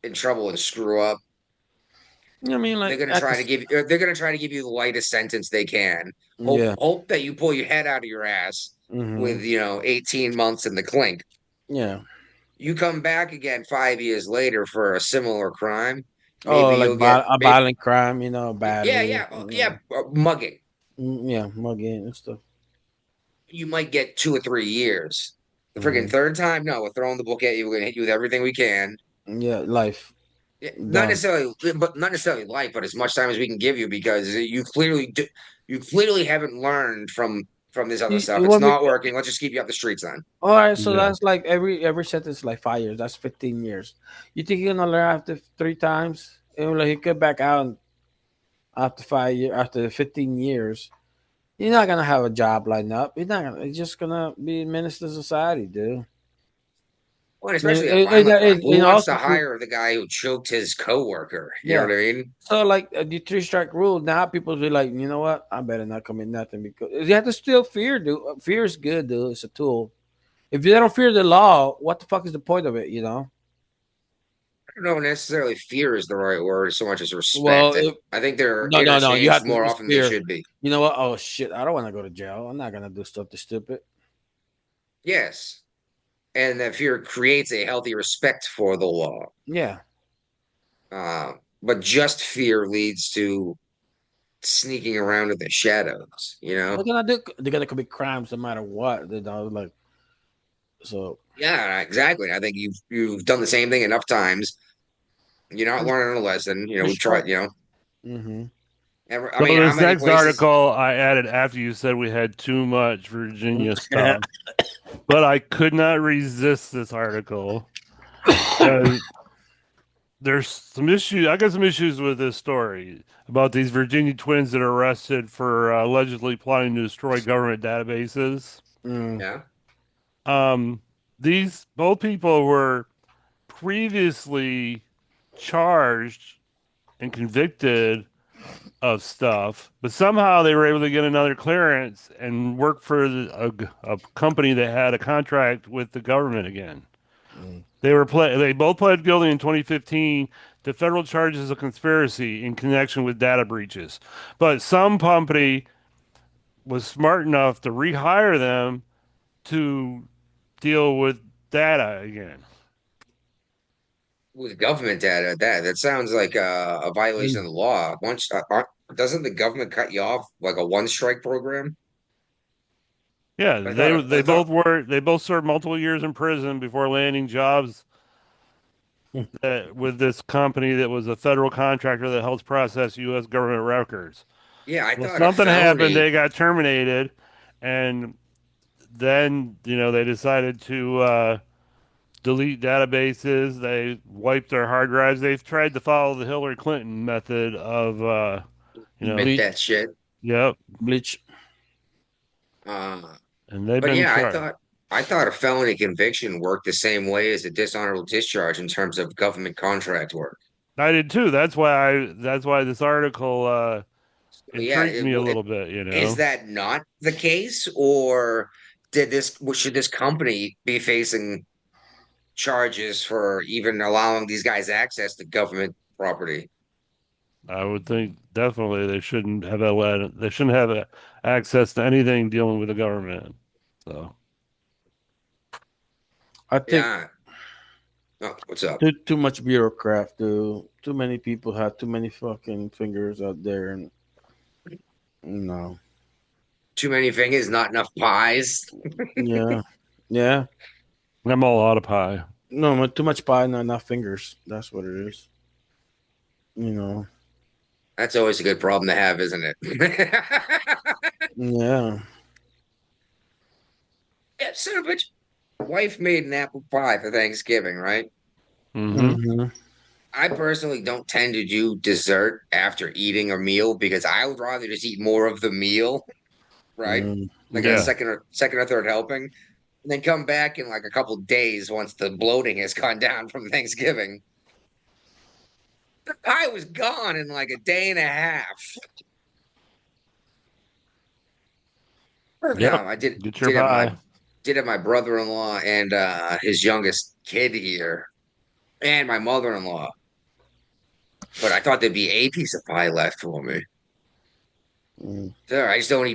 in trouble and screw up, I mean, they're like gonna at try to the give they're gonna try to give you the lightest sentence they can. Hope yeah. hope that you pull your head out of your ass Hmm. with 18 months in the clink. Yeah. You come back again 5 years later for a similar crime. Oh, Maybe like you'll get a maybe violent crime, yeah badly. yeah yeah mugging. Yeah, mugging and stuff. You might get 2 or 3 years. The freaking Hmm. third time, no, we're throwing the book at you. We're gonna hit you with everything we can. Yeah, life Yeah, done. not necessarily life, but as much time as we can give you because you clearly haven't learned from this other stuff. You It's want me? not working. Let's just keep you off the streets then. All right, so Yeah. that's like every sentence is like 5 years. That's 15 years. You think you're gonna learn after three times? And like he get back out after 5 years, after 15 years. You're not gonna have a job lined up. You're not gonna. You're just gonna be a menace to society, dude. Well, And, especially a violent crime. Who wants to also, hire the guy who choked his coworker? You know yeah. what I mean? So like the three strike rule, now people be like, you know what? I better not commit nothing because you have to still fear, dude. Fear is good, dude. It's a tool. If you don't fear the law, what the fuck is the point of it? I don't know necessarily fear is the right word so much as Well, respect. I think they're no, no, no. You interchanged have to more it's often than they fear. should be. You know what? Oh shit! I don't want to go to jail. I'm not gonna do something stupid. Yes. And that fear creates a healthy respect for the law. Yeah, But just fear leads to sneaking around in the shadows, you know? they're gonna do. They're gonna commit crimes no matter what. Like so. Yeah, exactly. I think you've done the same thing enough times. You're not learning a lesson. We've tried, Mm-hmm. I So mean, how this many next places? article I added after you said we had too much Virginia stuff, but I could not resist this article. There's some issues. I got some issues with this story about these Virginia twins that are arrested for allegedly plotting to destroy government databases. Mm. Yeah. Um, these both people were previously charged and convicted of stuff, but somehow they were able to get another clearance and work for a company that had a contract with the government again. Mm. They both pled guilty in 2015 to federal charges of conspiracy in connection with data breaches. But some company was smart enough to rehire them to deal with data again. With government data, that sounds like a violation of the law. Once doesn't the government cut you off like a one strike program? Yeah, I thought they both served multiple years in prison before landing jobs with this company that was a federal contractor that helps process U.S. government records. yeah, I Well, thought a something happened. felony. They got terminated, and then they decided to delete databases. They wiped their hard drives. They've tried to follow the Hillary Clinton method of Admit Bleach, that shit. yep. bleach. and they've But been yeah, charged. I thought a felony conviction worked the same way as a dishonorable discharge in terms of government contract work. I did too. That's why this article Yeah, intrigued me a little bit, you is know. that not the case, or should this company be facing charges for even allowing these guys access to government property? I would think definitely they shouldn't have access to anything dealing with the government. So I think Yeah. Oh, what's up? too much bureaucrat, dude. Too many people have too many fucking fingers out there, and no. Too many fingers, not enough pies. Yeah, yeah. I'm all out of pie. No, too much pie, not enough fingers. That's what it is. You know. That's always a good problem to have, isn't it? Yeah. Yeah, son of a bitch. Wife made an apple pie for Thanksgiving, right? Mm-hmm. Hmm. I personally don't tend to do dessert after eating a meal because I would rather just eat more of the meal, right? Like a Yeah. second or third helping, and then come back in like a couple days once the bloating has gone down from Thanksgiving. The pie was gone in like a day and a half. No, Yep. I did Get your did have pie. my brother-in-law and his youngest kid here and my mother-in-law. But I thought there'd be a piece of pie left for me. Mm. Sure, I just don't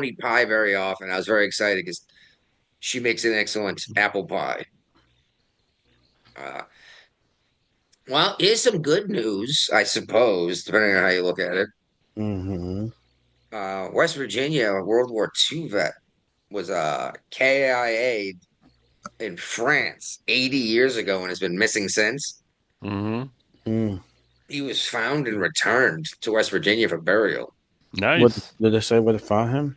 eat pie very often. I was very excited because she makes an excellent apple pie. Uh, well, here's some good news, I suppose, depending on how you look at it. Hmm. West Virginia, World War II vet, was KIA in France 80 years ago and has been missing since. Mm-hmm. Mm. He was found and returned to West Virginia for burial. What Nice. did they say? Where they found him?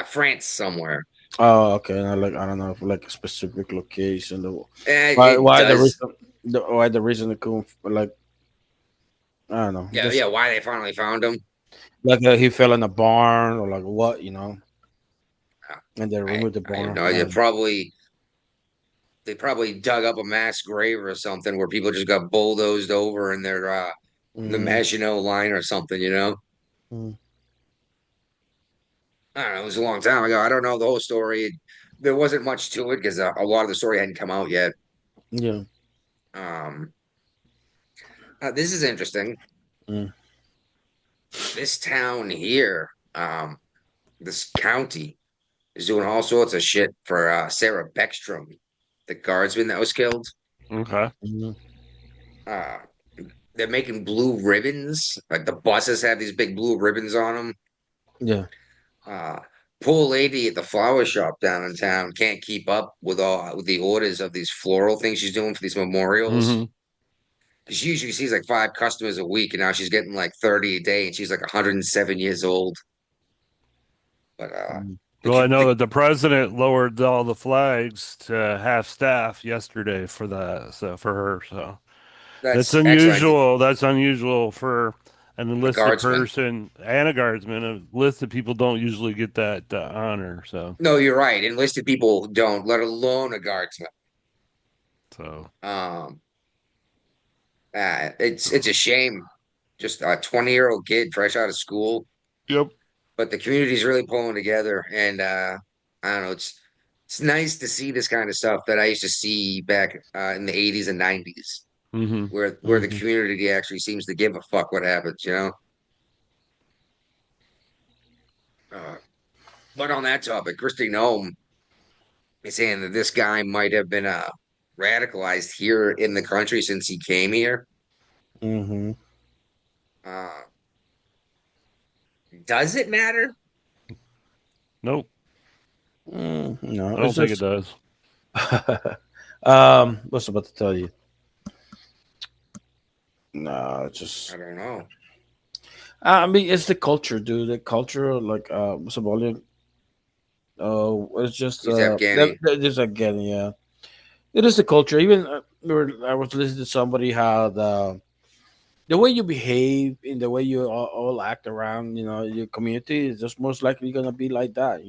France somewhere. Oh, okay. And I don't know, if like a specific location. Why? It Why the does. reason? Why the reason they couldn't like? I don't know. Yeah, Just yeah. Why they finally found him? like he fell in a barn or like what, you know? And they removed the I have barn. no idea. They probably dug up a mass grave or something where people just got bulldozed over in their the Mm, Maginot Line or something, you know? mm, I don't know, it was a long time ago. I don't know the whole story. There wasn't much to it because a lot of the story hadn't come out yet. yeah. Um, this is interesting. Mm, This town here, this county is doing all sorts of shit for Sarah Beckstrom, the guardsman that was killed. Okay. mm, Uh, they're making blue ribbons. Like the buses have these big blue ribbons on them. yeah. Uh, poor lady at the flower shop down in town can't keep up with the orders of these floral things she's doing for these memorials. Mm-hmm. She usually sees like 5 customers a week, and now she's getting like 30 a day, and she's like 107 years old. But Mm, Well, I know that the president lowered all the flags to half staff yesterday for that, so for her. So that's that's excellent. unusual. That's unusual for an A enlisted guardsman. person and a guardsman. Enlisted people don't usually get that honor. So, No, you're right. Enlisted people don't, let alone a guardsman. so Um, it's a shame. Just a 20-year-old kid fresh out of school, yep. but the community's really pulling together, and I don't know. It's nice to see this kind of stuff that I used to see back in the 80s and 90s, Mm-hmm. where the mhm. community actually seems to give a fuck what happens, you know. Uh, but on that topic, Christine Nome is saying that this guy might have been radicalized here in the country since he came here. Mhm. Uh, does it matter? Nope. No, I it's don't think it just does. what's I about to tell you? No, it's I just don't know. I mean it's the culture, dude. The culture, like what's the volume? It's just He's Afghani. just again, yeah. It is the culture. Even I was listening to somebody how the way you behave and the way you all act around, your community is just most likely gonna be like that.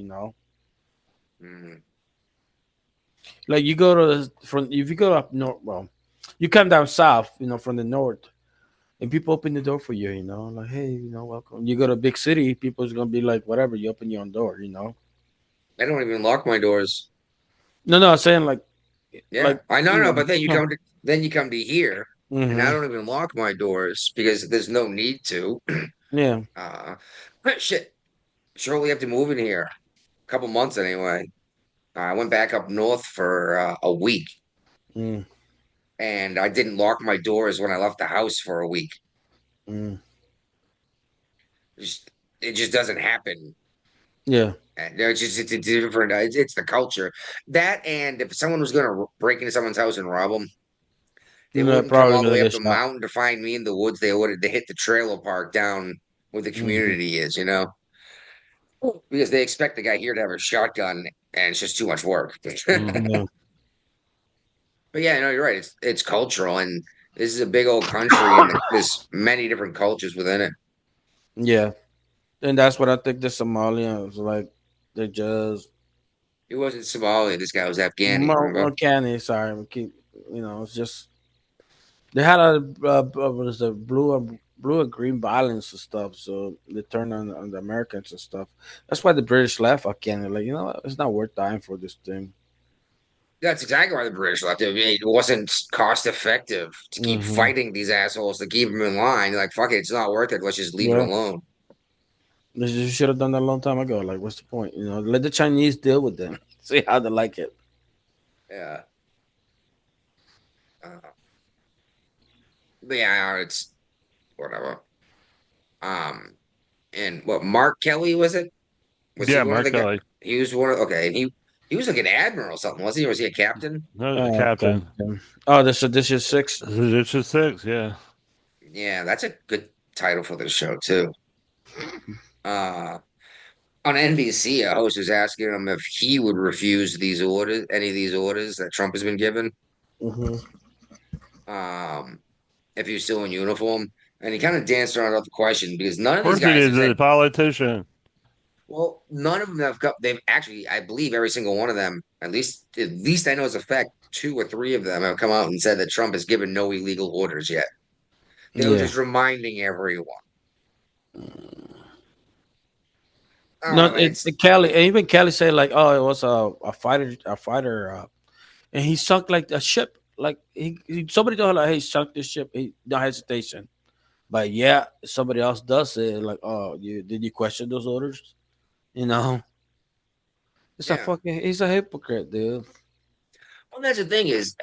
Mm. Like you go to from if you go up north, well, you come down south, from the north, and people open the door for you, like hey, welcome. You go to a big city, people's gonna be like whatever. You open your own door. I don't even lock my doors. No, no, I'm saying Yeah, I know, no, but yeah, then you come to here, and I hmm don't even lock my doors because there's no need to. yeah, Uh, shit. Shortly after moving here, a couple months anyway, I went back up north for a week, mm, and I didn't lock my doors when I left the house for a week. mm, Just, it just doesn't happen. yeah. And it's a different. It's the culture that, and if someone was going to break into someone's house and rob them, they wouldn't come Probably all the gonna way up get the shot. mountain to find me in the woods. They would they hit the trailer park down where the Hmm. community is, because they expect the guy here to have a shotgun, and it's just too much work. Mhm. Yeah, But yeah, no, you're right. It's cultural, and this is a big old country, and there's many different cultures within it. yeah, and that's what I think the Somalians like. They just He wasn't Somali. This guy was Afghani. Remember? uncanny. Sorry, we keep. It's just they had what is the blue and green violence and stuff. So they turned on the Americans and stuff. That's why the British left Afghanistan. Like what? It's not worth dying for this thing. That's exactly why the British left. It wasn't cost effective to keep Hmm. fighting these assholes to keep them in line. Like, fuck it, it's not worth it. Let's just leave it Yeah, alone. they should have done that a long time ago. Like, what's the point? Let the Chinese deal with them. See how they like it. Yeah. Uh, but yeah, it's whatever. Um, and what Mark Kelly was it? Was he Yeah, one of Mark the guys? Kelly. He was one of okay, and he was like an admiral or something, wasn't he? Or was he a captain? No, the Okay. captain. Oh, this is six. This is six. Yeah. Yeah, that's a good title for the show too. Uh, on NBC, a host was asking him if he would refuse these orders, any of these orders that Trump has been given, Hmm. um, if he was still in uniform. And he kind of danced around the question because none Of of these course he guys is have said, a politician. well, none of them have got, they've actually, I believe every single one of them, at least I know as a fact, two or three of them have come out and said that Trump has given no illegal orders yet. They were Yeah. just reminding everyone. No, And it's, Kelly, and even Kelly said like, "Oh, it was a fighter, and he sunk like a ship. Like somebody told her, like, hey, sunk this ship. He, no hesitation. But yeah, somebody else does it. Like, oh, did you question those orders? You know, yeah. he's a hypocrite, dude. Well, that's the thing is,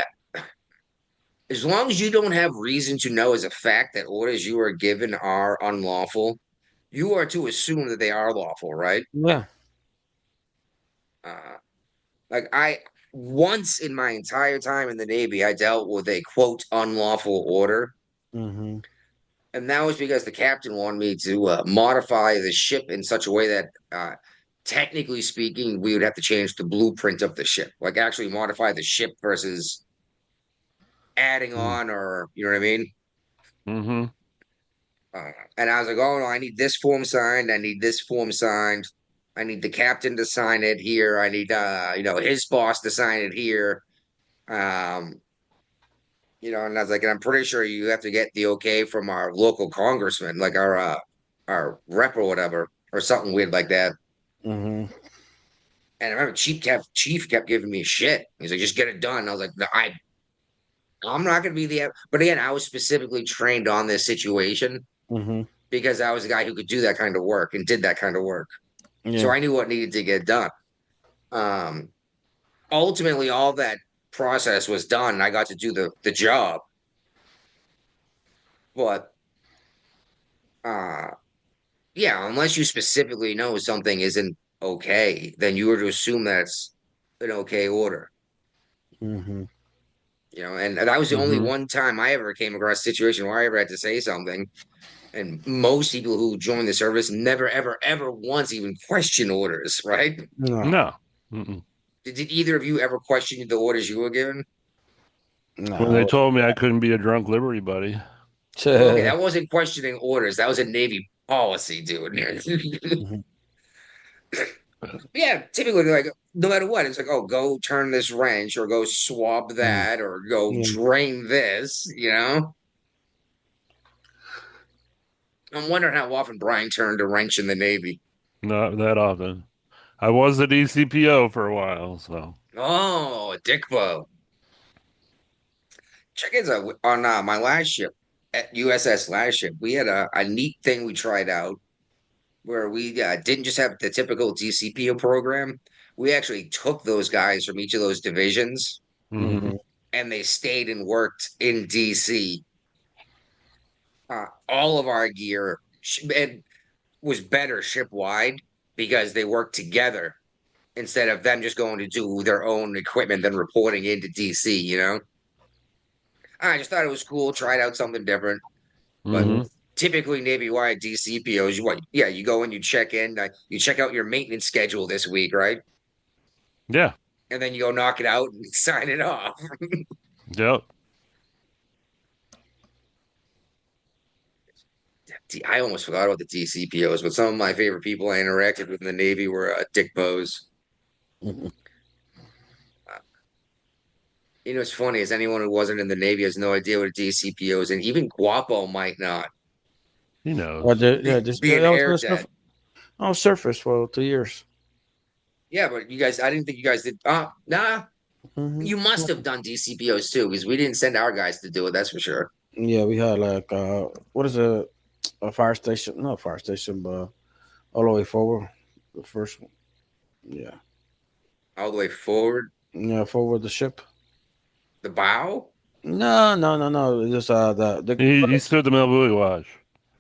as long as you don't have reason to know as a fact that orders you are given are unlawful, you are to assume that they are lawful, right? Yeah. Uh, like I once in my entire time in the Navy, I dealt with a quote unlawful order, Hmm. and that was because the captain wanted me to modify the ship in such a way that, technically speaking, we would have to change the blueprint of the ship, like actually modify the ship versus adding on, or you know what I mean? Mm-hmm. And I was like, oh no, I need this form signed. I need this form signed. I need the captain to sign it here. I need his boss to sign it here. Um, and I was like, and I'm pretty sure you have to get the okay from our local congressman, like our rep or whatever, or something weird like that. Hmm. And I remember Chief kept giving me shit. He's like, just get it done. I was like, no, I'm not gonna be the, but again, I was specifically trained on this situation Hmm. because I was a guy who could do that kind of work and did that kind of work. So Yeah. I knew what needed to get done. Um, Ultimately, all that process was done. I got to do the job, but uh, yeah, unless you specifically know something isn't okay, then you were to assume that's an okay order. Hmm. And that was the only Mm-hmm. one time I ever came across a situation where I ever had to say something. And most people who join the service never, ever, ever once even question orders, right? No. No. Mm-mm. Did either of you ever question the orders you were given? No. When I they was. told me I couldn't be a drunk Liberty buddy. Okay, that wasn't questioning orders. That was a Navy policy, dude. Yeah, typically, like, no matter what, it's like, oh, go turn this wrench or go swab that or go Yeah. drain this, you know? I'm wondering how often Brian turned a wrench in the Navy. Not that often. I was at ECPO for a while, so Oh, Dickbo. Check it out on my last ship at USS last ship. We had a neat thing we tried out where we didn't just have the typical DCPO program. We actually took those guys from each of those divisions mhm. and they stayed and worked in DC. All of our gear and was better ship wide because they worked together instead of them just going to do their own equipment then reporting into DC, you know? I just thought it was cool, tried out something different. But Mhm. typically Navy-wide DCPOs, you what? Yeah, you go in, you check in, you check out your maintenance schedule this week, right? Yeah. And then you go knock it out and sign it off. Yep. I almost forgot about the DCPOs, but some of my favorite people I interacted with in the Navy were Dick Bose. You know, what's funny is anyone who wasn't in the Navy has no idea what a DCPO is, and even Guapo might not. He Well, knows. Being I was air on dead. I was surface for 2 years. Yeah, but you guys, I didn't think you guys did. Nah, you must have done DCPOs too, because we didn't send our guys to do it. That's for sure. Yeah, we had like what is a fire station? Not a fire station, but all the way forward. The first one. Yeah. All the way forward, Yeah, forward the ship. the bow. No. Just He stood the Melbury Watch.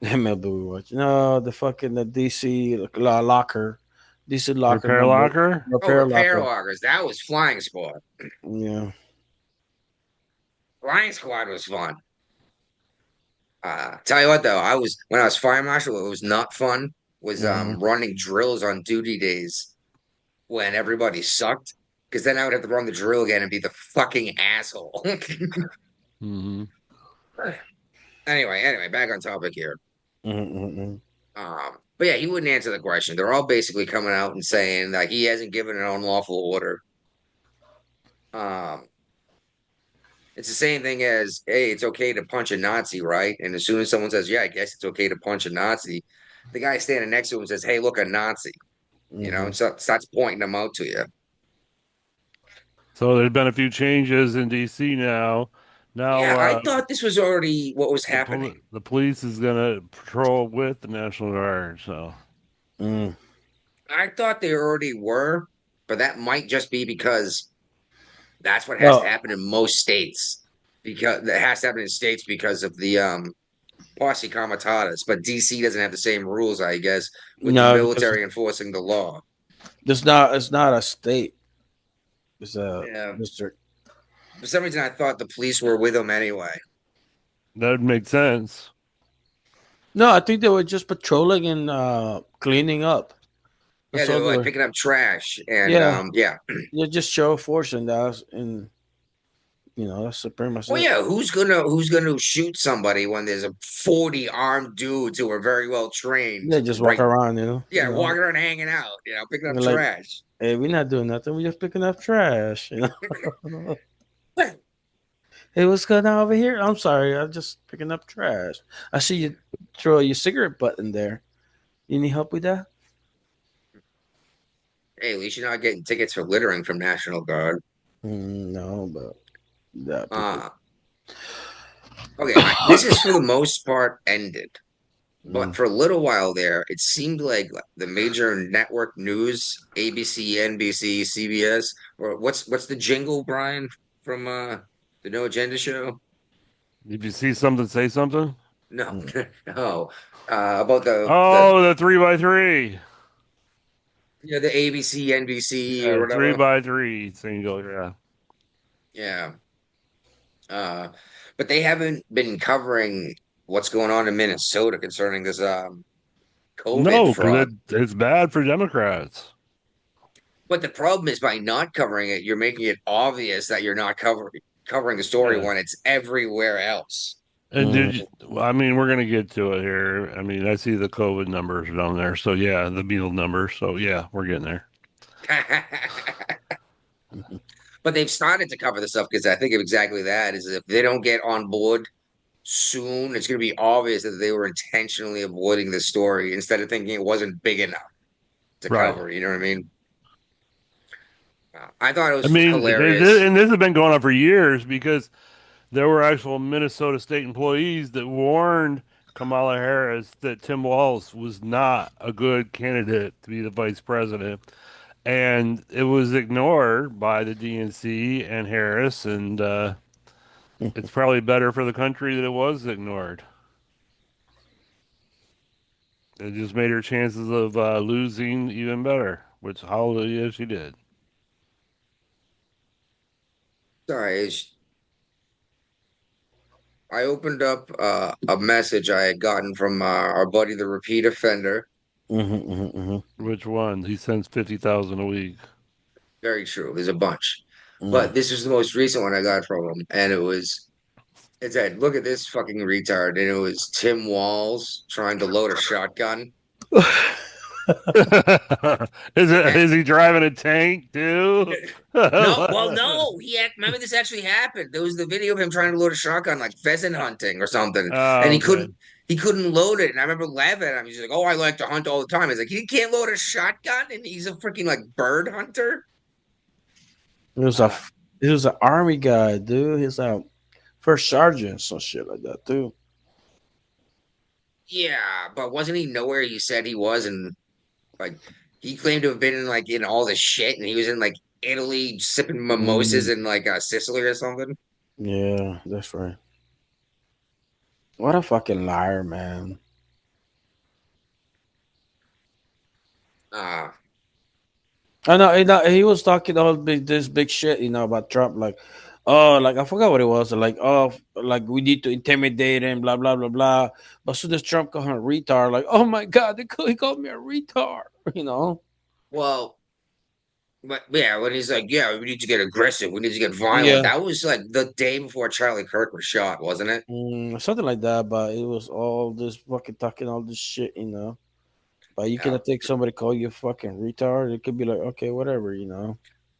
MLB watch. No, the fucking the DC locker, DC locker Repair number locker? Oh, repair repair locker. loggers. That was Flying Squad. Yeah. Flying Squad was fun. Tell you what though, I was when I was fire marshal, it was not fun. Was Hmm. running drills on duty days when everybody sucked, because then I would have to run the drill again and be the fucking asshole. Hmm. Anyway, back on topic here. Mm-hmm. But yeah, he wouldn't answer the question. They're all basically coming out and saying like he hasn't given an unlawful order. Um, it's the same thing as, hey, it's okay to punch a Nazi, right? And as soon as someone says, yeah, I guess it's okay to punch a Nazi, the guy standing next to him says, hey, look, a Nazi, you know, Hmm. and so starts pointing them out to you. So there's been a few changes in DC now. Now Yeah, I thought this was already what was happening. the police is gonna patrol with the National Guard. So Mm. I thought they already were, but that might just be because that's what has to Well, happen in most states. Because that has to happen in states because of the posse comitatus. But DC doesn't have the same rules, I guess, with the no, because military enforcing the law. it's not a state. It's a Yeah. district. For some reason, I thought the police were with them anyway. that would make sense. No, I think they were just patrolling and cleaning up. Yeah, That's they all were they like were. picking up trash, and Yeah, yeah. they just show force and that's and that's pretty much Well, it. yeah. Who's gonna shoot somebody when there's a 40 armed dudes who are very well trained, They just walk right? around, Yeah, walking around, hanging out, picking up They're like, trash. hey, we're not doing nothing. We're just picking up trash. Hey, what's going on over here? I'm sorry, I'm just picking up trash. I see you throw your cigarette butt in there. You need help with that? Hey, at least you're not getting tickets for littering from National Guard. No, but that people. Uh, okay, this is for the most part ended. But Mm. for a little while there, it seemed like the major network news, ABC, NBC, CBS, or what's the jingle, Brian, from the No Agenda show? If you see something, say something. No, Mm. no, about the Oh, the 3x3. the ABC, NBC, or Yeah, three whatever. by three single. Yeah. Yeah. Uh, but they haven't been covering what's going on in Minnesota concerning this COVID No, because fraud. it's bad for Democrats. But the problem is by not covering it, you're making it obvious that you're not covering the story Yeah. when it's everywhere else. And I mean, we're gonna get to it here. I mean, I see the COVID numbers down there. So yeah, the Beatle numbers. So yeah, we're getting there. But they've started to cover the stuff because I think of exactly that is if they don't get on board soon, it's going to be obvious that they were intentionally avoiding the story instead of thinking it wasn't big enough to Right. cover. You know what I mean? I thought it I was mean, hilarious. and this has been going on for years because there were actual Minnesota state employees that warned Kamala Harris that Tim Walz was not a good candidate to be the vice president. And it was ignored by the DNC and Harris, and it's probably better for the country that it was ignored. It just made her chances of losing even better, which hallelujah she did. Sorry, I opened up a message I had gotten from our buddy, the repeat offender. Which one? He sends 50,000 a week. Very true. There's a bunch. But this is the most recent one I got from him. And it said, look at this fucking retard. And it was Tim Walz trying to load a shotgun. Is he driving a tank too? No, well, no. Remember this actually happened. There was the video of him trying to load a shotgun, like pheasant hunting or something, and Oh, okay. he couldn't load it. And I remember laughing at him. He's like, "Oh, I like to hunt all the time." He's like, "He can't load a shotgun, and he's a freaking like bird hunter." He was Uh, an army guy, dude. He's a first sergeant, some shit like that, too. yeah, but wasn't he nowhere he said he was? And like, he claimed to have been in like in all this shit, and he was in like Italy sipping mimosas Mm, in like Sicily or something. yeah, that's right. What a fucking liar, man. Uh, I know, he was talking this big shit, about Trump, like, oh, like I forgot what it was, like, oh, like we need to intimidate him, blah blah blah blah. But as soon as Trump called him a retard, like, oh my god, he called me a retard, you know? well. But yeah, when he's like, yeah, we need to get aggressive, we need to get violent. Yeah, That was like the day before Charlie Kirk was shot, wasn't it? something like that. But it was all this fucking talking all this shit. But you Yeah. cannot take somebody call you a fucking retard. It could be like, okay, whatever.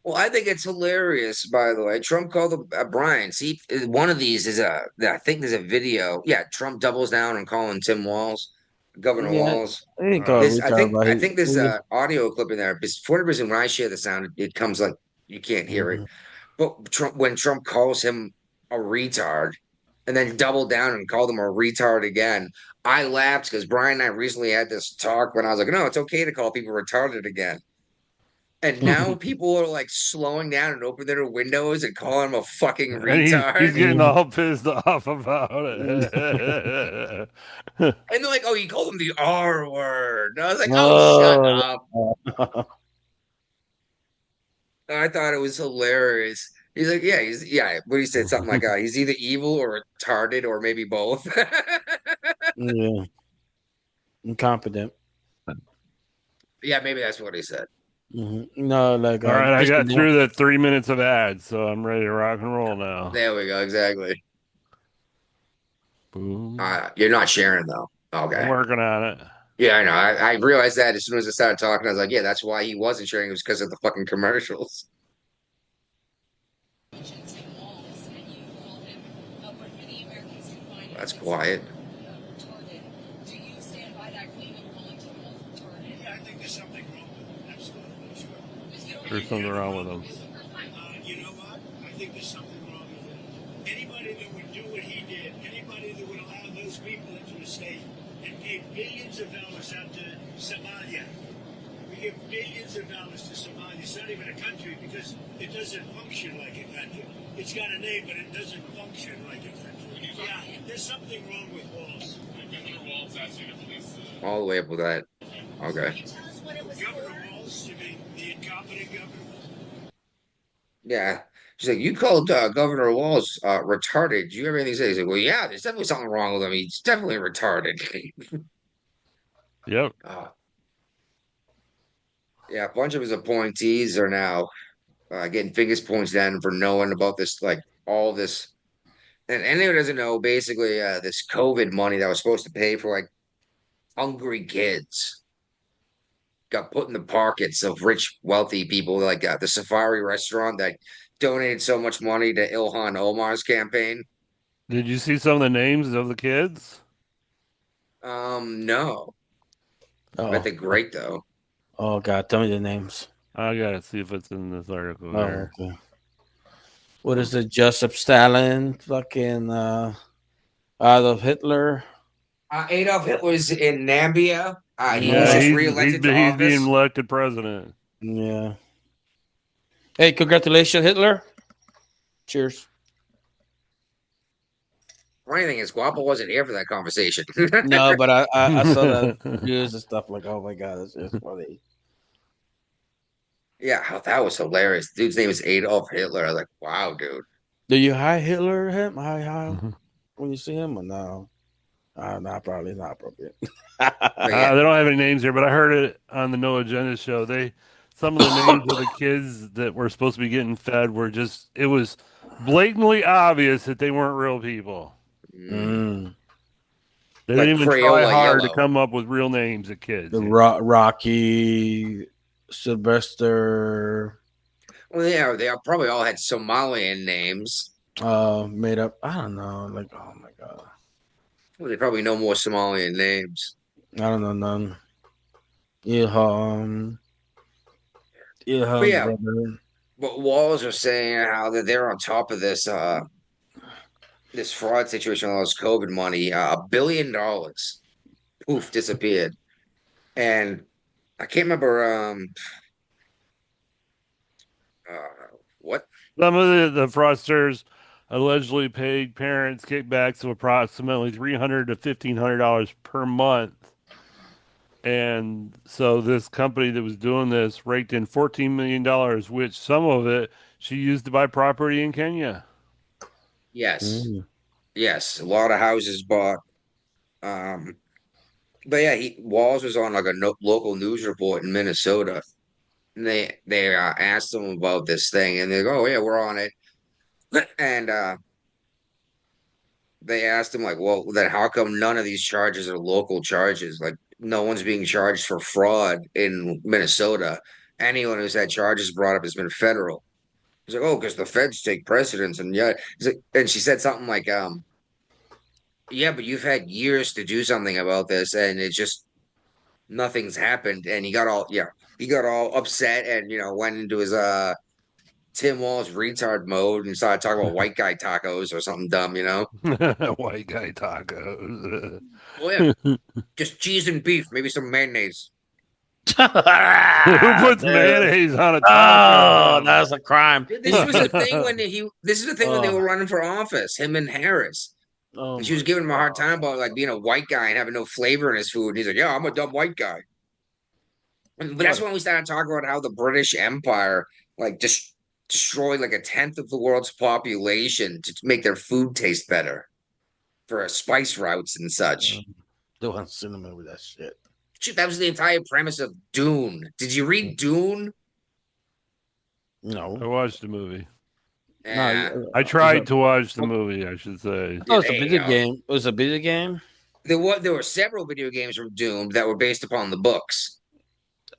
Well, I think it's hilarious, by the way. Trump called Brian. See, one of these is I think there's a video. Yeah, Trump doubles down on calling Tim Walz, Governor Yeah, Walz. I didn't call it This, retard, but I think this he audio clip in there. For the reason when I share the sound, it comes like you can't hear it. Mhm. But when Trump calls him a retard and then doubled down and called him a retard again, I laughed because Brian and I recently had this talk when I was like, no, it's okay to call people retarded again. And now people are like slowing down and opening their windows and calling him a fucking And he's retard. getting Mhm. all pissed off about it. And they're like, oh, you called him the R word. And I was like, oh, shut Oh, up. I thought it was hilarious. He's like, yeah. But he said something like, he's either evil or retarded or maybe both. yeah, incompetent. Yeah, maybe that's what he said. No, like All right, I just got through the 3 minutes of ads, so I'm ready to rock and roll now. There we go. Exactly. Boom. You're not sharing though. I'm Okay. working on it. Yeah, I know. I realized that as soon as I started talking, I was like, yeah, that's why he wasn't sharing. It was because of the fucking commercials. That's quiet. Yeah, I think there's something wrong with it. Absolutely, sure. There's something wrong with them. You know what? I think there's something wrong with it. Anybody that would do what he did, anybody that would allow those people into a state and pay billions of dollars out to Somalia. We give billions of dollars to Somalia. It's not even a country because it doesn't function like a country. It's got a name, but it doesn't function like a country. Yeah, there's something wrong with Walls. All the way up with that. Okay. Governor Walls, you mean the incompetent governor? Yeah. She's like, you called Governor Walz retarded. Do you have anything to say? He's like, well, yeah, there's definitely something wrong with him. He's definitely retarded. Yep. Yeah, a bunch of his appointees are now getting fingers points down for knowing about this, like all this And anyone doesn't know, basically, this COVID money that was supposed to pay for like hungry kids got put in the pockets of rich, wealthy people, like the Safari restaurant that donated so much money to Ilhan Omar's campaign. Did you see some of the names of the kids? No, I bet Oh, they're great though. oh God! Tell me the names. I gotta see if it's in this article Oh, here. okay. What is it? Joseph Stalin, fucking Adolf Hitler. Adolf Hitler's in Namibia. He was Yeah, Yeah, just he's reelected to he's being office. elected president. yeah. Hey, congratulations, Hitler. Cheers. Funny thing is, Guapo wasn't here for that conversation. No, but I saw that news and stuff like, oh my God, that's just funny. Yeah, that was hilarious. Dude's name is Adolf Hitler. I was like, wow, dude. Do you hi Hitler him? Hi when you see him or no? Not probably not appropriate. But yeah, They don't have any names here, but I heard it on the No Agenda show. Some of the names of the kids that were supposed to be getting fed were just it was blatantly obvious that they weren't real people. Mm. They like didn't even try Crayola hard to Yellow. come up with real names of kids. The Rocky, Sylvester, Well, yeah, they probably all had Somalian names. made up. I don't know. Like, oh my God, Well, they probably know more Somalian names. I don't know none. Ilham, But Ilham's yeah, brother. but Walls are saying how that they're on top of this fraud situation, all this COVID money, $1 billion, poof, disappeared. And I can't remember what. Some of the fraudsters allegedly paid parents kickbacks of approximately $300 to $1,500 per month. And so this company that was doing this raked in $14 million, which some of it she used to buy property in Kenya. Yes, Mm. yes, a lot of houses bought. Um, but yeah, Walls was on like a local news report in Minnesota, and they asked him about this thing, and they go, "Oh yeah, we're on it." And they asked him like, "Well, then how come none of these charges are local charges? Like, no one's being charged for fraud in Minnesota. Anyone who's had charges brought up has been federal." He's like, "Oh, because the feds take precedence." And yeah, he's like, and she said something like, "Yeah, but you've had years to do something about this, and it's just nothing's happened." And he got all upset, and went into his Tim Walz retard mode and started talking about white guy tacos or something dumb. White guy tacos. Oh yeah, just cheese and beef, maybe some mayonnaise. Who puts Dude. mayonnaise on a Oh, taco? that's a crime. This was the thing when this is the thing when they Oh, were running for office, him and Harris. oh And she was my giving him a hard God. time about like being a white guy and having no flavor in his food. And he's like, "Yeah, I'm a dumb white guy." But that's What? when we started talking about how the British Empire like just destroyed like a tenth of the world's population to make their food taste better for spice routes and such. Doing cinnamon with that shit. Shoot, that was the entire premise of Dune. Did you read Dune? I No. watched the movie. Yeah. No. I tried to watch the movie, I should say. Oh, it's There a you video go. game. It was a video game. There were several video games from Doom that were based upon the books.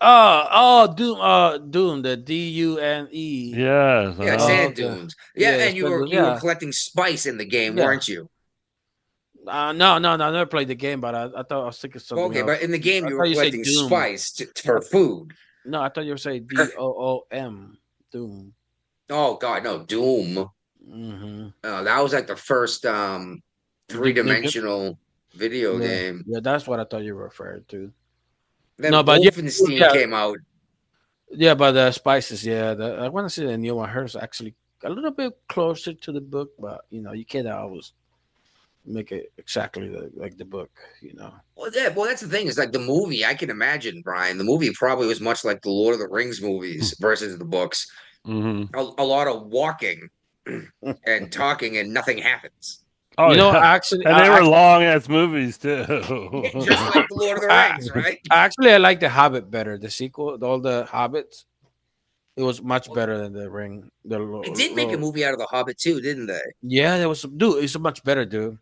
Doom, the Dune. Yes. Yeah, Oh, sand Uh-huh. okay. dunes. Yeah, Yeah, and you were yeah, collecting spice in the game, yeah. weren't you? No, I never played the game, but I thought I was thinking something Okay, else. but in the game I you thought were you said collecting Doom. spice for food. No, I thought you were saying Doom. Doom. Oh God, no, Doom. Mm-hmm. That was like the first three-dimensional video Yeah, game. yeah, that's what I thought you were referring to. Then No, but Wolfenstein came out. yeah, but the spices, yeah. I want to see the new one. Hers actually a little bit closer to the book, but you can't always make it exactly like the book. Well, yeah, well, that's the thing. Is like the movie. I can imagine, Brian. The movie probably was much like the Lord of the Rings movies versus the books. Mm-hmm. A lot of walking and talking, and nothing happens. Oh, yeah. Actually, And they were long ass movies too. Just like the Lord of the Rings, right? actually, I like the Hobbit better. The sequel, all the Hobbits. It was much better than the Ring. They did make a movie out of The Hobbit too, didn't they? Yeah, there was dude. It's much better, dude.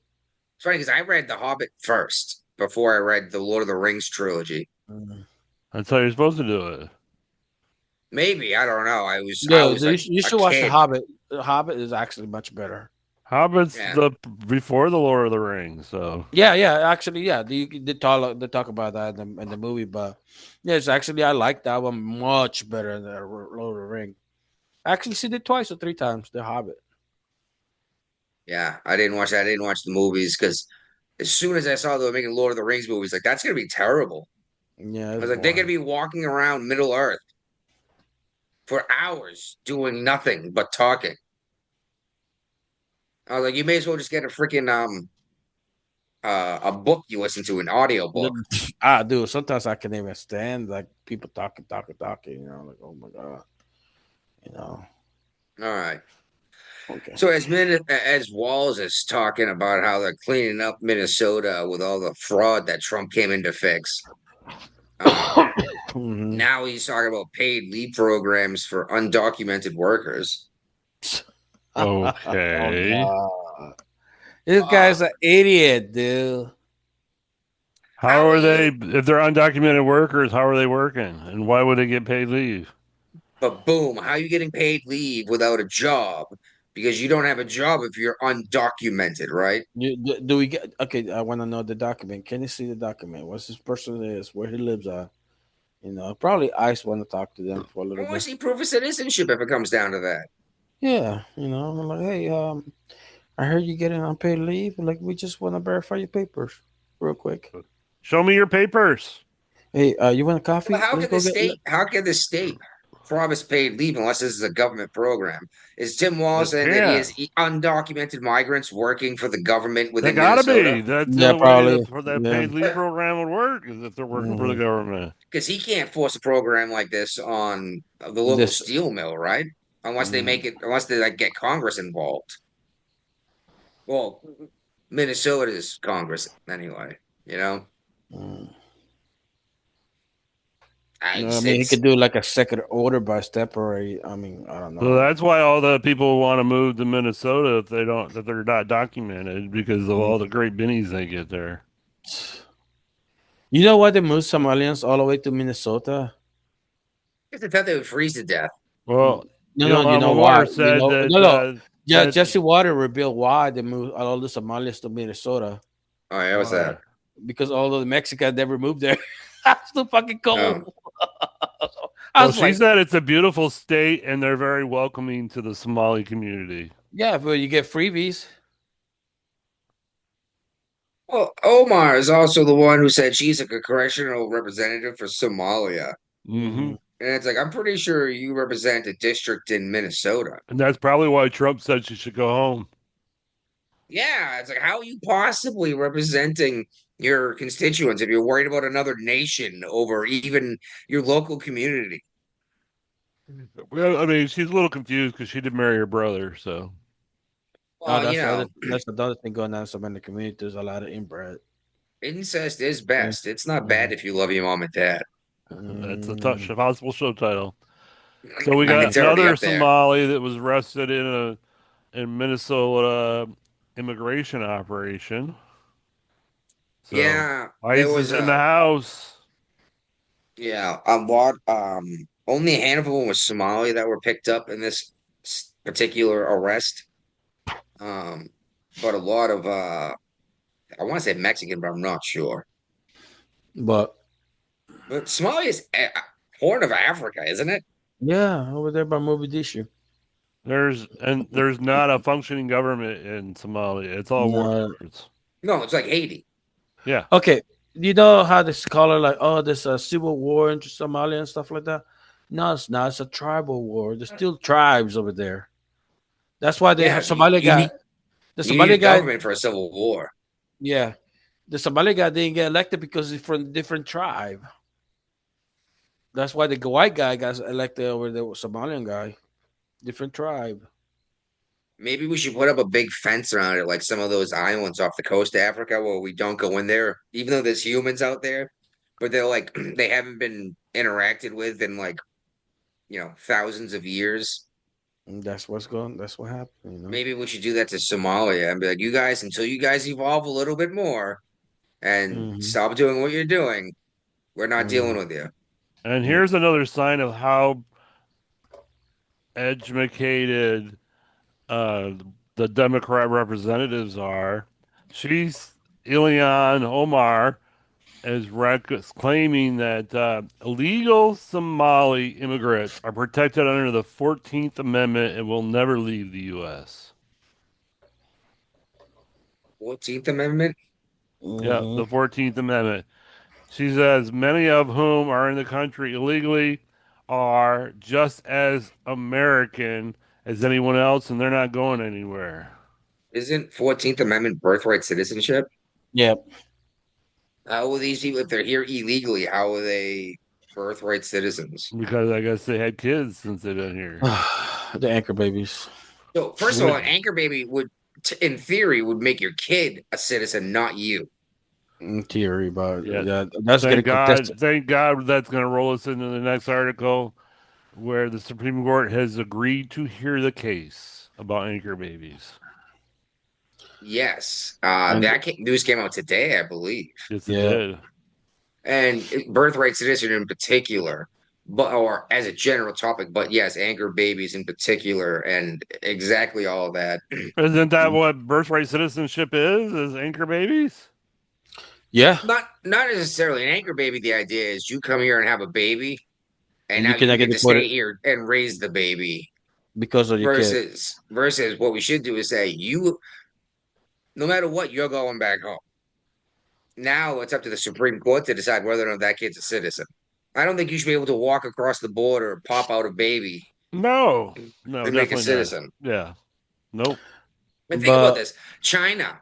It's funny because I read The Hobbit first before I read the Lord of the Rings trilogy. Mm. That's how you're supposed to do it. Maybe, I don't know. I Yeah, was like you a should watch The kid. Hobbit. The Hobbit is actually much better. Hobbit's Yeah. the before the Lord of the Rings, so Yeah, yeah, actually, yeah. They talk about that in the movie, but yes, actually, I like that one much better than Lord of the Ring. I actually seen it twice or three times. The Hobbit. Yeah, I didn't watch that. I didn't watch the movies because as soon as I saw they were making Lord of the Rings movies, like that's gonna be terrible. Yeah, I it's was like, they're gonna boring. be walking around Middle Earth for hours doing nothing but talking. I was like, you may as well just get a freaking a book you listen to, an audio book. Dude, sometimes I can even stand like people talking. You know, like oh my god, you know. All right. Okay. So as Walls is talking about how they're cleaning up Minnesota with all the fraud that Trump came in to fix. Mhm. Now he's talking about paid leave programs for undocumented workers. Oh okay. god, this Uh, guy's an idiot, dude. How how are are they you? if they're undocumented workers, how are they working? And why would they get paid leave? But boom, how are you getting paid leave without a job? Because you don't have a job if you're undocumented, right? Do we get okay? I want to know the document. Can you see the document? What's this person is? Where he lives at? You know, probably ICE want to talk to them for a I little want to bit. see proof of citizenship if it comes down to that. Yeah, you know, I'm like, hey, I heard you getting unpaid leave. Like, we just want to verify your papers real quick. Show me your papers. Hey, you want a Well, coffee? how Let's can go get. the state promise paid leave unless this is a government program? Is Tim Walz It saying that he can't. has undocumented migrants working for the government They within gotta Minnesota? be. That's the Yeah, only way probably. that Yeah. paid leave program would work is if they're working for the hmm government. Because he can't force a program like this on the local This. steel mill, right? Mm, Unless they like get Congress involved. Well, Minnesota's Congress anyway. You know, mm. No, I mean, he it's could do like a second order by step, or I mean, I don't So know. that's why all the people want to move to Minnesota if they don't that they're not documented because of Mm. all the great bennies they get there. You know why they moved Somalians all the way to Minnesota? because I thought they would freeze to death. Mm. Well, No, no, you know why? Moore You said know, that no, no. Yeah, that Jesse Water revealed why they moved all the Somalians to Minnesota Oh, yeah, what's why. that? because all of the Mexicans never moved there. That's too fucking Oh, cold. I Well, was she like, said it's a beautiful state and they're very welcoming to the Somali community. yeah, but you get freebies. well, Omar is also the one who said she's like a correctional representative for Somalia. Hmm. hmm And it's like, I'm pretty sure you represent a district in Minnesota. And that's probably why Trump said she should go home. Yeah, it's like, how are you possibly representing your constituents if you're worried about another nation over even your local community? Well, I mean, she's a little confused because she did marry her brother, so Well, you know, that's the other thing going on in some in the community. There's a lot of inbred. incest is best. Yes. It's not Mhm. bad if you love your mom and dad. that's a Mm, possible show title. So we I mean, yeah. got it's already another up there. Somali that was arrested in Minnesota immigration operation. So Yeah, there ICE is was in the house. a lot. Only a handful of them was Somali that were picked up in this particular arrest. Um, but a lot of I want to say Mexican, but I'm not sure. But But Somalia is Horn of Africa, isn't it? yeah, over there by Mogadishu. There's not a functioning government in Somalia. It's all No. warlords. No, it's like Haiti. Yeah. Okay. You know how they call it like, oh, there's a civil war in Somalia and stuff like that? No, it's not. It's a tribal war. There's still tribes over there. That's why they Yeah, have Somalia you guy. need The you need a Somali guy, government for a civil war. yeah. The Somali guy didn't get elected because he's from a different tribe. That's why the white guy got elected over the Somalian guy. Different tribe. Maybe we should put up a big fence around it, like some of those islands off the coast of Africa where we don't go in there, even though there's humans out there, but they're like they haven't been interacted with in like thousands of years. And that's what's going. That's what happened. You know. Maybe we should do that to Somalia and be like, you guys, until you guys evolve a little bit more and Hmm. stop doing what you're doing, we're not dealing with you. And Yeah. here's another sign of how educated uh, the Democrat representatives are. She's Ilhan Omar is claiming that illegal Somali immigrants are protected under the 14th Amendment and will never leave the U.S. 14th Amendment? Yeah, Hmm. the 14th Amendment. She says many of whom are in the country illegally are just as American as anyone else, and they're not going anywhere. Isn't 14th Amendment birthright citizenship? Yep. How will these people, if they're here illegally, how are they birthright citizens? Because I guess they had kids since they've been here. The anchor babies. So, first of all, an anchor baby would, in theory, would make your kid a citizen, not you. In theory, but Yeah. that's getting contested. Thank God that's going to roll us into the next article where the Supreme Court has agreed to hear the case about anchor babies. Yes, And news came out today, I believe, Yes, it yeah, did. and birthright citizen in particular, but or as a general topic, but yes, anchor babies in particular, and exactly all of that. Isn't that what birthright citizenship is anchor babies? yeah, Not necessarily an anchor baby. The idea is you come here and have a baby, and and now you you cannot get get to deported stay here and raise the baby. because of your kid. Versus what we should do is say you, no matter what, you're going back home. Now it's up to the Supreme Court to decide whether or not that kid's a citizen. I don't think you should be able to walk across the border, pop out a baby, No, and no, make a definitely not. citizen. Yeah, nope. And think about But this: China.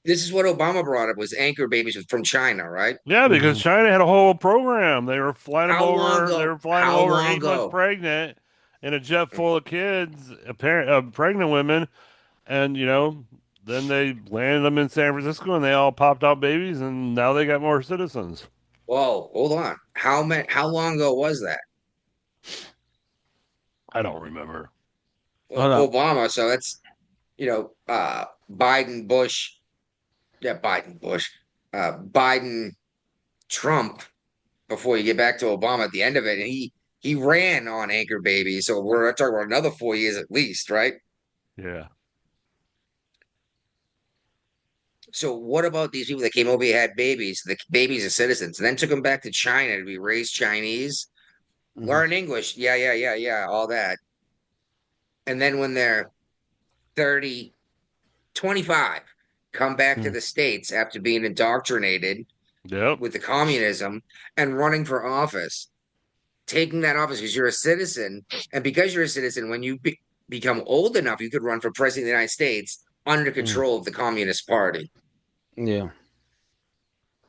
This is what Obama brought up was anchor babies from China, right? Yeah, because mhm, China had a whole program. They were flying them How long over. They ago? were flying them How over long 8 months ago? pregnant in a jet full of kids, pregnant women, and then they landed them in San Francisco, and they all popped out babies, and now they got more citizens. Whoa, hold on. How long ago was that? I don't remember. Well, hold up. Obama. So that's Biden, Bush. Yeah, Biden, Bush. Biden, Trump. Before you get back to Obama at the end of it, and he ran on anchor baby. So we're talking about another 4 years at least, right? Yeah, So what about these people that came over here, had babies? The babies are citizens, and then took them back to China to be raised Chinese, Mhm, learn English, yeah, all that. And then when they're 30, 25, come back to mhm, the States after being indoctrinated yep, with the communism and running for office, taking that office because you're a citizen. And because you're a citizen, when you become old enough, you could run for president of the United States under mhm. control of the Communist Party. Yeah.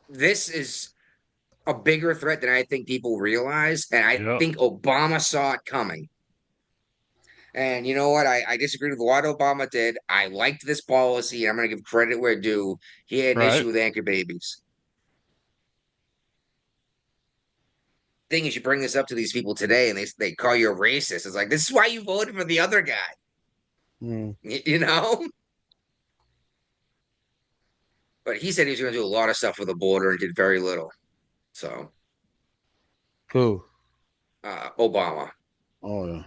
This is a bigger threat than I think people realize. And I yep. think Obama saw it coming. And you know what? I disagree with what Obama did. I liked this policy, and I'm going to give credit where due. He had an issue Right. with anchor babies. Thing is, you bring this up to these people today, and they call you a racist. It's like this is why you voted for the other guy. Mm. You know. But he said he was going to do a lot of stuff for the border and did very little. So, Cool. Obama, Oh yeah.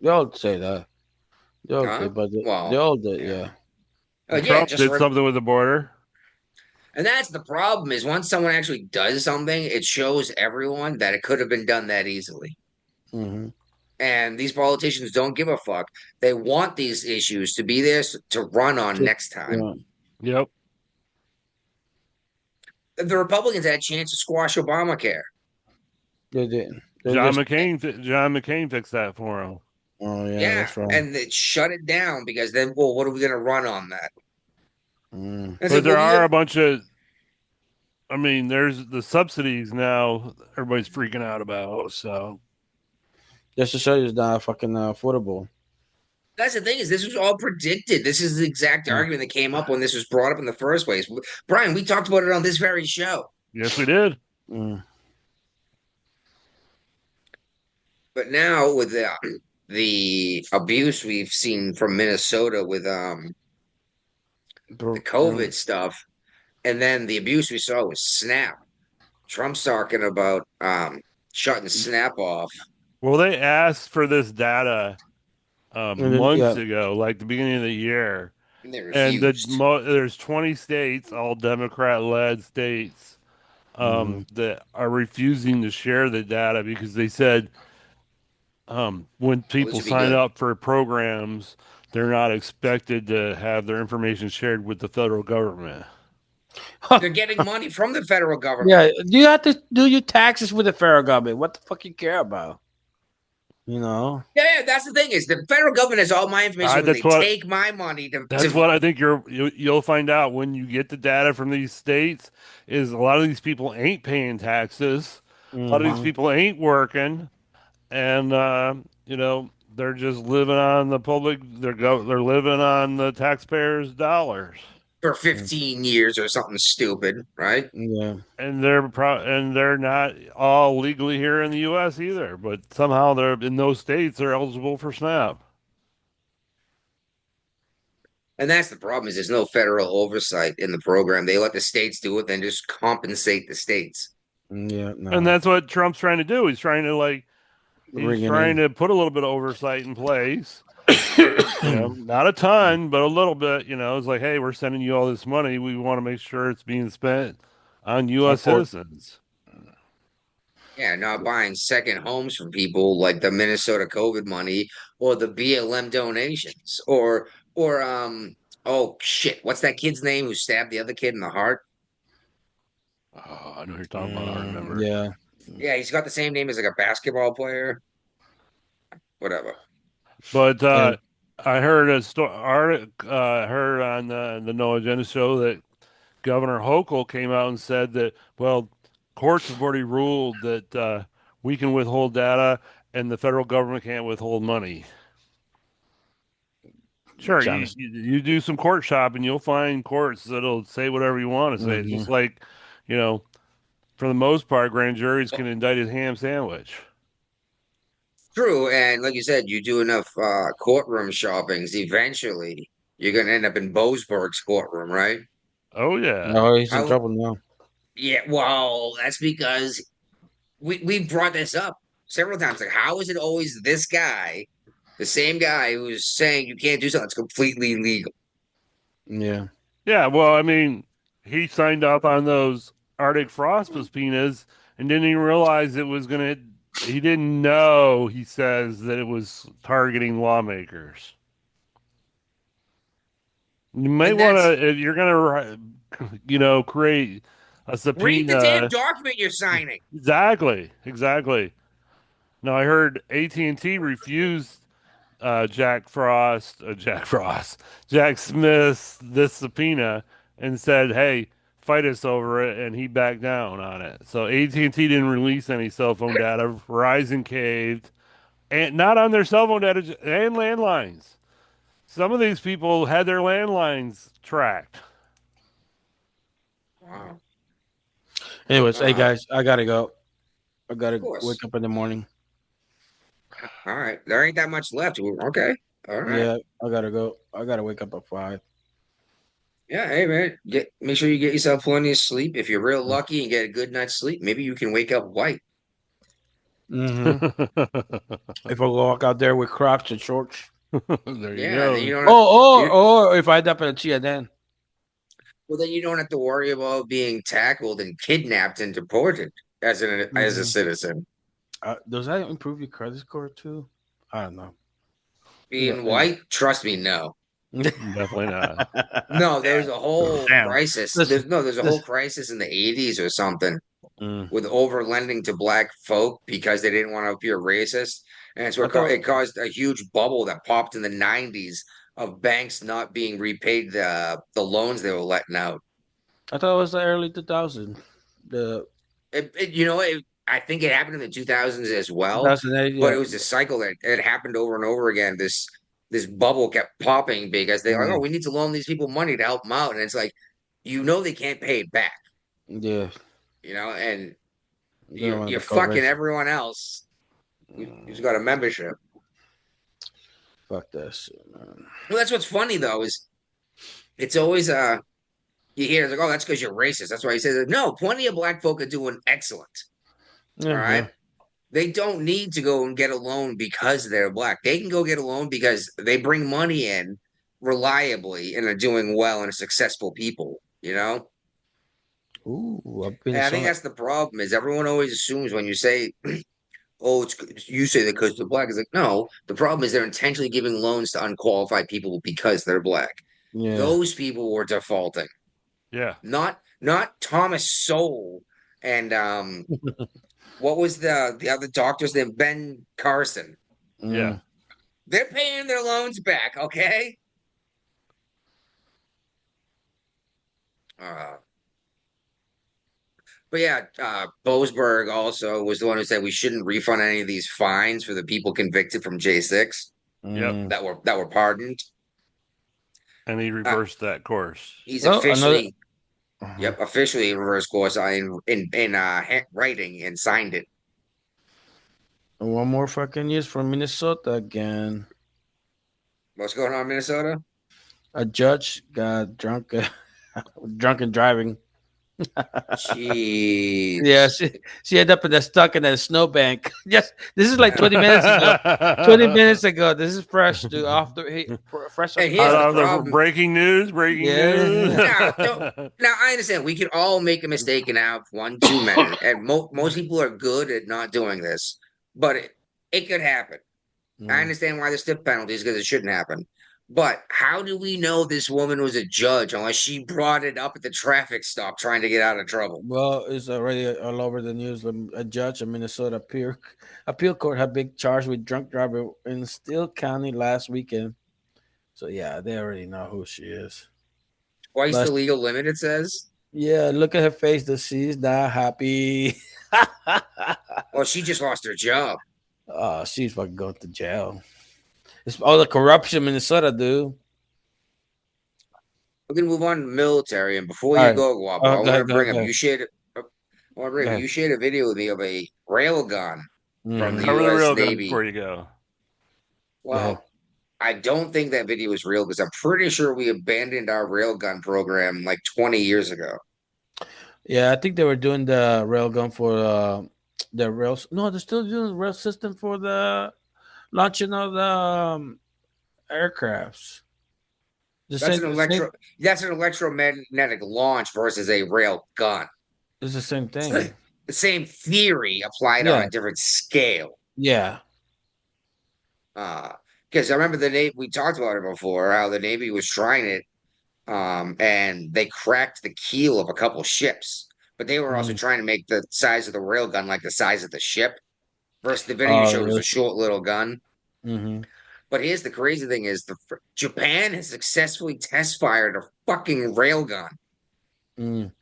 They all say that. They all huh? did, but they Well, all did. yeah, Yeah. yeah. Trump did something with the border. And that's the problem is once someone actually does something, it shows everyone that it could have been done that easily. Hmm. And these politicians don't give a fuck. They want these issues to be there to run on next time. Yeah. Yep. The Republicans had a chance to squash Obamacare. They didn't. They John just. McCain. John McCain fixed that for him. Oh yeah, Yeah, that's right. and they shut it down because then, well, what are we going to run on that? Mm. I But said, there well, we are have a bunch of. I mean, there's the subsidies now. Everybody's freaking out about. So Just to show you, it's not fucking affordable. That's the thing is this was all predicted. This is the exact Mm. argument that came up when this was brought up in the first place. Brian, we talked about it on this very show. yes, we did. Mm. But now with the abuse we've seen from Minnesota with the COVID stuff, and then the abuse we saw with Snap. Trump's talking about shutting Snap off, Well, they asked for this data And then months yeah, ago, like the beginning of the year, and they and refused. there's 20 states, all Democrat-led states, mhm. that are refusing to share the data because they said when Well, this people would be sign good. up for programs, they're not expected to have their information shared with the federal government. They're getting money from the federal Yeah, government. do you have to do your taxes with the federal government? What the fuck you care about? You know? Yeah, that's the thing is the federal government has all my information when That's they what take my money That's to what I think you'll find out when you get the data from these states is a lot of these people ain't paying taxes. A lot of these Hmm. people ain't working, and they're just living on the public. They're living on the taxpayers' dollars, for 15 years or something stupid, right? Yeah. and they're not all legally here in the U.S. either. But somehow they're in those states they're eligible for SNAP. And that's the problem is there's no federal oversight in the program. They let the states do it, then just compensate the states. Yeah, And no. that's what Trump's trying to do. He's Bring it trying in. to put a little bit of oversight in place. Not a ton, but a little bit. It's like, hey, we're sending you all this money. We want to make sure it's being spent on Of U.S. course. citizens. Yeah, not buying second homes from people like the Minnesota COVID money or the BLM donations or oh shit, what's that kid's name who stabbed the other kid in the heart? Oh, I know who you're talking about. I don't remember. Yeah. Yeah, he's got the same name as like a basketball player. Whatever. But And I heard heard on the No Agenda show that Governor Hochul came out and said that, well, courts have already ruled that we can withhold data and the federal government can't withhold money. Sure, John. you do some court shopping, you'll find courts that'll say whatever you want to say. It's Hmm. just like, you know, for the most part, grand juries can indict a ham sandwich. True, and like you said, you do enough courtroom shoppings, eventually you're gonna end up in Boasberg's courtroom, right? Oh yeah. No, he's in How? trouble now. Yeah, well, that's because we brought this up several times. Like, how is it always this guy, the same guy who's saying you can't do something that's completely illegal? Yeah. Yeah, well, I mean, he signed up on those Arctic frost subpoenas and didn't even realize it was gonna. He didn't know. He says that it was targeting lawmakers. You may And want that's to, if you're gonna, create a read the damn subpoena. document you're signing. Exactly, exactly. Now I heard AT&T refused Jack Smith this subpoena and said, "Hey, fight us over it," and he backed down on it. So AT&T didn't release any cell phone data. Verizon caved, and not on their cell phone data and landlines. Some of these people had their landlines tracked. Wow. Anyways, hey Of guys, I gotta go. I gotta course. wake up in the morning. All right. There ain't that much left. Okay. All right. Yeah, I gotta go. I gotta wake up at 5. Yeah, hey man, make sure you get yourself plenty of sleep. If you're real lucky and get a good night's sleep, maybe you can wake up white. Mm-hmm. If I walk out there with Crocs and shorts. There you Yeah, then go. you don't have, Oh, you or if I end up in a Chia then. well then you don't have to worry about being tackled and kidnapped and deported as a Hmm. citizen. Does that improve your credit score too? I don't know. Being white, trust me, no. Definitely not. No, there was a whole Damn. crisis. Listen, There's a whole listen. crisis in the 80s or something Mm. with over lending to black folk because they didn't want to appear racist. And it's I what thought it caused a huge bubble that popped in the 90s of banks not being repaid the loans they were letting out. I thought it was the early 2000. The I think it happened in the 2000s as well, 2008. but Yeah. it was a cycle that it happened over and over again. This bubble kept popping because they're like, oh, Mm. we need to loan these people money to help them out, and it's like, they can't pay it back, Yeah. and They don't want you're to go fucking risk. everyone else. He's got a membership. Fuck that shit, man. Well, that's what's funny though is it's always you hear it's like, oh, that's because you're racist. That's why he says no. Plenty of black folk are doing excellent. All Yeah, yeah. right. They don't need to go and get a loan because they're black. They can go get a loan because they bring money in reliably and are doing well and are successful people, you know? Ooh, I've been And I think saw. that's the problem is everyone always assumes when you say, oh, you say that because they're black. It's like, no, the problem is they're intentionally giving loans to unqualified people because they're black. Yeah. Those people were defaulting, Yeah. not Thomas Sowell and what was the other doctor's name? Ben Carson. Yeah. They're paying their loans back, okay? Uh, but yeah, Boasberg also was the one who said we shouldn't refund any of these fines for the people convicted from J6 Yep. that were pardoned. And he Uh, reversed that course. he's Oh, another. officially, yep, officially in reverse course in writing and signed it. One more fucking news from Minnesota again. What's going on, Minnesota? A judge got drunk, drunken driving. Jeez. Yeah, she ended up stuck in a snowbank. Yes, this is like 20 minutes ago. 20 minutes ago. This is fresh, dude. Off the fresh off And the here's Hot the press. on the problem. breaking news. Breaking news. Yeah. Now, I understand we can all make a mistake and have one too many, and most people are good at not doing this, but it could happen. I Mm. understand why there's stiff penalties because it shouldn't happen. But how do we know this woman was a judge unless she brought it up at the traffic stop trying to get out of trouble? Well, it's already all over the news. A judge in Minnesota appeal court had been charged with drunk driver in Steele County last weekend. So yeah, they already know who she is. Twice the But legal limit, it says. yeah, look at her face. That she's not happy. Well, she just lost her job. She's fucking going to jail. It's all the corruption in Minnesota, dude. We're gonna move on to military, and before All you right. go, Guapo, I Go want to ahead, go ahead, bring go up ahead. Go you ahead. shared a video with me of a railgun from the Mhm. Cover the U.S. rail gun before Navy. you go. Go ahead. Well, I don't think that video is real because I'm pretty sure we abandoned our railgun program like 20 years ago. Yeah, I think they were doing the railgun for the rails. No, they're still doing the rail system for the launching of the aircrafts. The That's same, an the same, electromagnetic launch versus a rail gun. it's the same It's thing. the same theory applied on Yeah, a different scale. yeah. Because I remember the Navy, we talked about it before, how the Navy was trying it, and they cracked the keel of a couple ships, but they were also Mm. trying to make the size of the rail gun like the size of the ship. Versus the video Oh, showed was a really? short little gun. Mm-hmm. But here's the crazy thing: is Japan has successfully test fired a fucking railgun. Mm.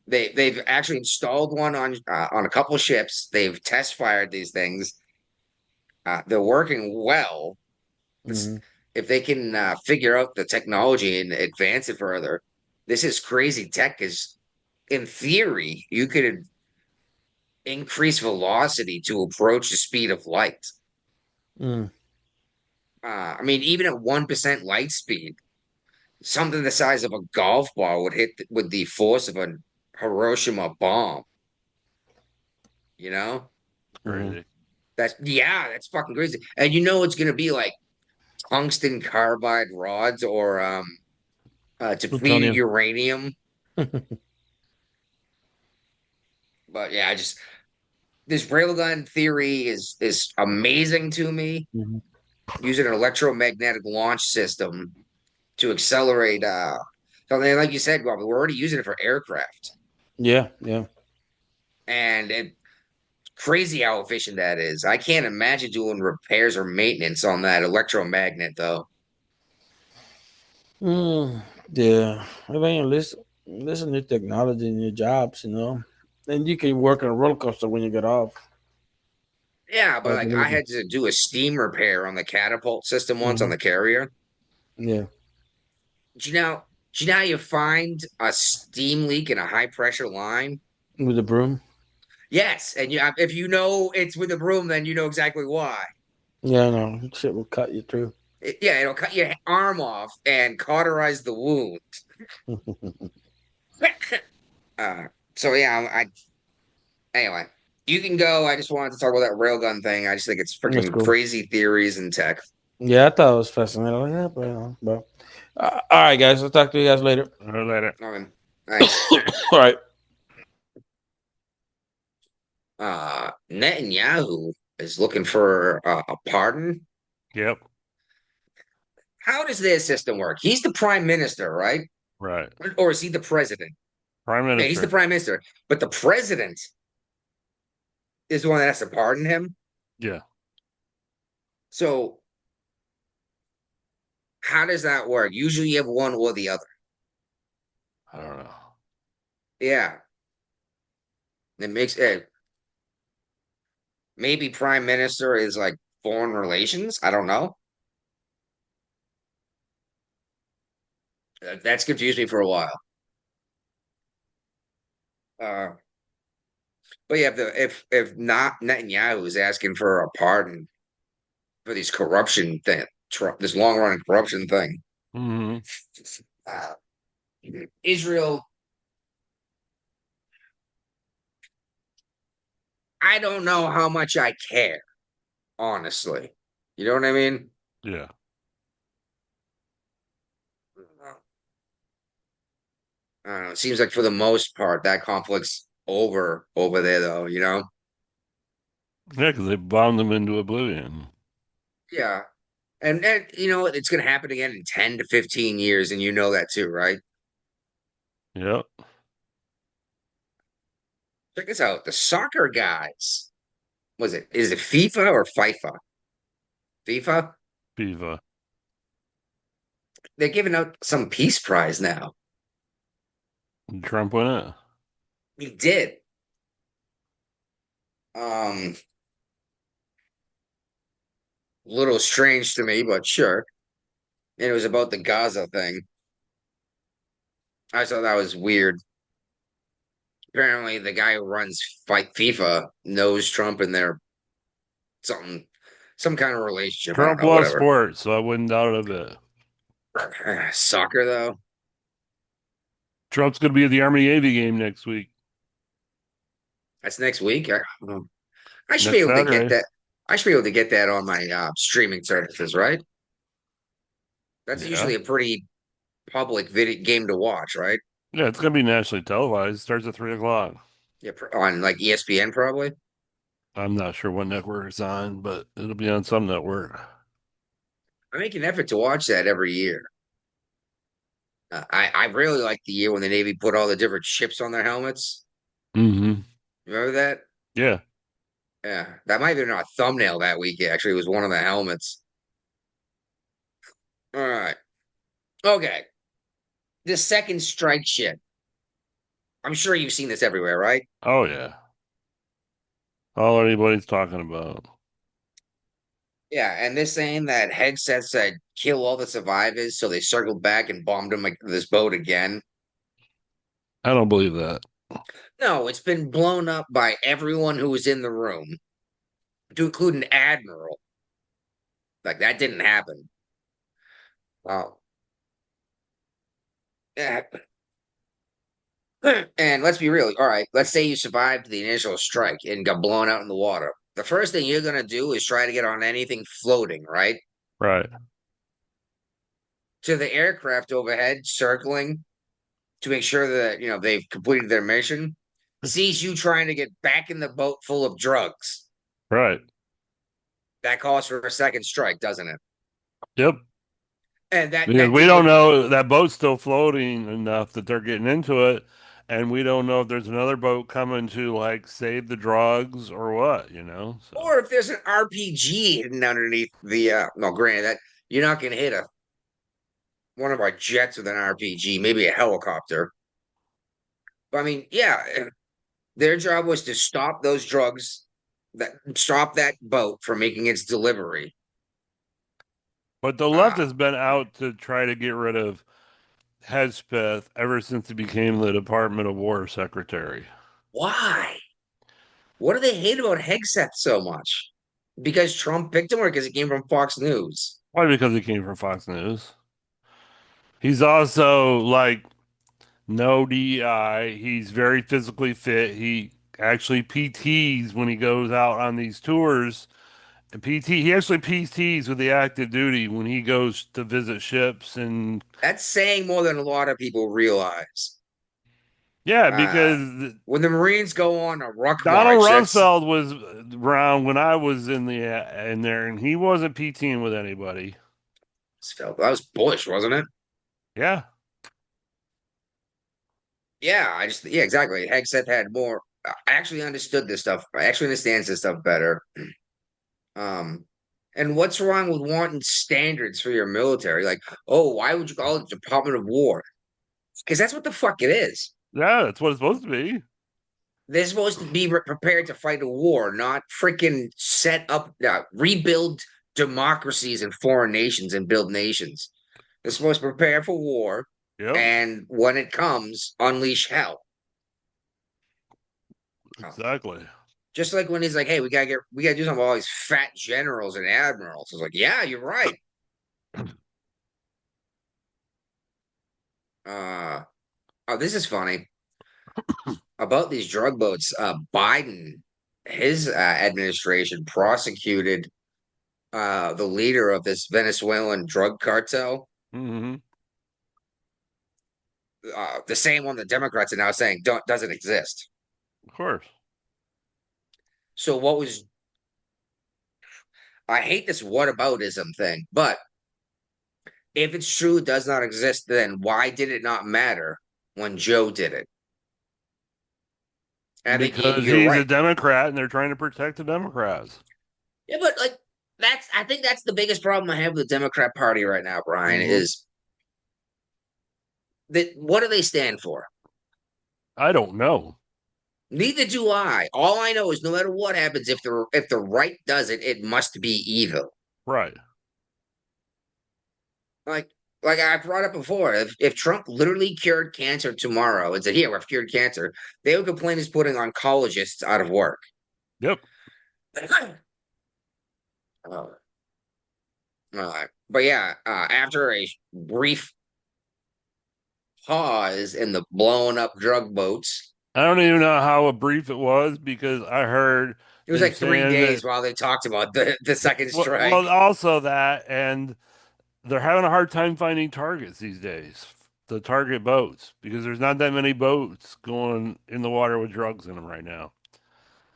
They've actually installed one on a couple ships. They've test fired these things. They're working well. Mm. If they can figure out the technology and advance it further, this is crazy tech. Is in theory you could increase velocity to approach the speed of light. Mm. I mean, even at 1% light speed, something the size of a golf ball would hit with the force of a Hiroshima bomb. You know, Mm. Crazy. that's fucking crazy. And you know it's gonna be like tungsten carbide rods or depleted Plutonium. uranium. But yeah, I just this railgun theory is amazing to me. Mhm. Using an electromagnetic launch system to accelerate something like you said, Rob, we're already using it for aircraft. Yeah, yeah. And crazy how efficient that is. I can't imagine doing repairs or maintenance on that electromagnet though. Mm. Yeah. I mean, listen new technology in your jobs, and you can work on a roller coaster when you get off. Yeah, but I like I believe had to do a steam repair on the catapult system once on Mhm. the carrier. Yeah. Do you know, how you find a steam leak in a high pressure line? With the broom. Yes, and if you know it's with a broom, then you know exactly why. Yeah, no, shit will cut you through. Yeah, it'll cut your arm off and cauterize the wound. Uh, so yeah, anyway, you can go. I just wanted to talk about that railgun thing. I just think it's That's freaking cool. crazy theories and tech. Yeah, I thought it was fascinating. Like, yeah, but all right, guys. I'll talk to you guys later. Later. Thanks. All right. Netanyahu is looking for a pardon. Yep. How does their system work? He's the prime minister, right? Right. Or is he the president? Prime Yeah, he's the Minister. prime minister, but the president is the one that has to pardon him. Yeah. So how does that work? Usually you have one or the other. I don't know. Yeah. It makes it maybe prime minister is like foreign relations. I don't know. That's confused me for a while. Uh, but yeah, if not Netanyahu is asking for a pardon for these corruption thing, this long running corruption thing, Hmm. uh, Israel. I don't know how much I care, honestly. You know what I mean? Yeah. I don't know. It seems like for the most part that conflict's over there, though. Yeah, because they bombed them into oblivion. Yeah. And you know it's going to happen again in 10 to 15 years, and you know that too, right? Yep. Check this out. The soccer guys, is it FIFA or FIFA? FIFA? Viva. They're giving out some peace prize now. Did Trump win it? He did. Um, little strange to me, but sure. And it was about the Gaza thing. I thought that was weird. Apparently, the guy who runs Fight FIFA knows Trump and they're something, some kind of relationship. I don't Trump know, loves whatever. sports, so I wouldn't doubt it a bit. Soccer, though, Trump's going to be at the Army Navy game next week, that's next week. I should be next able to get Saturday. that. I should be able to get that on my streaming services, right? That's Yeah. usually a pretty public video game to watch, right? Yeah, it's going to be nationally televised. Starts at 3 o'clock. Yeah, on like ESPN probably. I'm not sure what network it's on, but it'll be on some network. I make an effort to watch that every year. I really like the year when the Navy put all the different ships on their helmets. Hmm. Remember that? Yeah. Yeah, that might have been our thumbnail that week. Actually, it was one of the helmets. All right. Okay. The second strike shit. I'm sure you've seen this everywhere, right? Oh, yeah. All anybody's talking about. Yeah, and they're saying that headset said kill all the survivors, so they circled back and bombed them like this boat again. I don't believe that. No, it's been blown up by everyone who was in the room, to include an admiral. Like that didn't happen. Wow. Yeah. And let's be real. All right, let's say you survived the initial strike and got blown out in the water. The first thing you're gonna do is try to get on anything floating, right? Right. To the aircraft overhead, circling to make sure that they've completed their mission. Sees you trying to get back in the boat full of drugs. Right. That calls for a second strike, doesn't it? Yep. And that Because that we thing don't would know that boat's still floating enough that they're getting into it, and we don't know if there's another boat coming to like save the drugs or what, So or if there's an RPG hidden underneath the no, granted that you're not gonna hit a one of our jets with an RPG, maybe a helicopter. But I mean, yeah, their job was to stop those drugs, that stop that boat from making its delivery. but the left Uh, has been out to try to get rid of Hedgepeth ever since he became the Department of War secretary. why? What do they hate about Hegseth so much? Because Trump picked him or because it came from Fox News? Why? Because he came from Fox News. He's also like no DEI. He's very physically fit. He actually PTs when he goes out on these tours. And he actually PTs with the active duty when he goes to visit ships. And That's saying more than a lot of people realize. yeah, Uh, because when the Marines go on a ruck Donald march, that's Rumsfeld was around when I was in there, and he wasn't PTing with anybody. that was Bush, wasn't it? Yeah, Yeah, yeah, exactly. Hegseth had more. I actually understood this stuff. I actually understands this stuff better. Um, and what's wrong with wanting standards for your military? Like, oh, why would you call it Department of War? Because that's what the fuck it is. yeah, that's what it's supposed to be. They're supposed to be prepared to fight a war, not freaking set up, rebuild democracies in foreign nations and build nations. They're supposed to prepare for war, Yep, and when it comes, unleash hell. Oh, exactly. just like when he's like, "Hey, we gotta do something with all these fat generals and admirals." I was like, "Yeah, you're right." Uh, oh, this is funny about these drug boats. Biden, his administration prosecuted the leader of this Venezuelan drug cartel, Hmm. the same one the Democrats are now saying doesn't exist. Of course. So what was I hate this whataboutism thing, but if it's true it does not exist, then why did it not matter when Joe did it? I think Because you're he's a right. Democrat and they're trying to protect the Democrats. Yeah, but like I think that's the biggest problem I have with the Democrat Party right now, Brian, Hmm. is that what do they stand for? I don't know. Neither do I. All I know is no matter what happens, if the right does it, it must be evil. Right. Like like I brought up before, if Trump literally cured cancer tomorrow and said, "Here, we've cured cancer," they would complain he's putting oncologists out of work. Yep. Uh, but yeah, after a brief pause in the blown up drug boats, I don't even know how brief it was because I heard it was them like three saying days that. while they talked about the second strike. Well, also that, and they're having a hard time finding targets these days to target boats because there's not that many boats going in the water with drugs in them right now.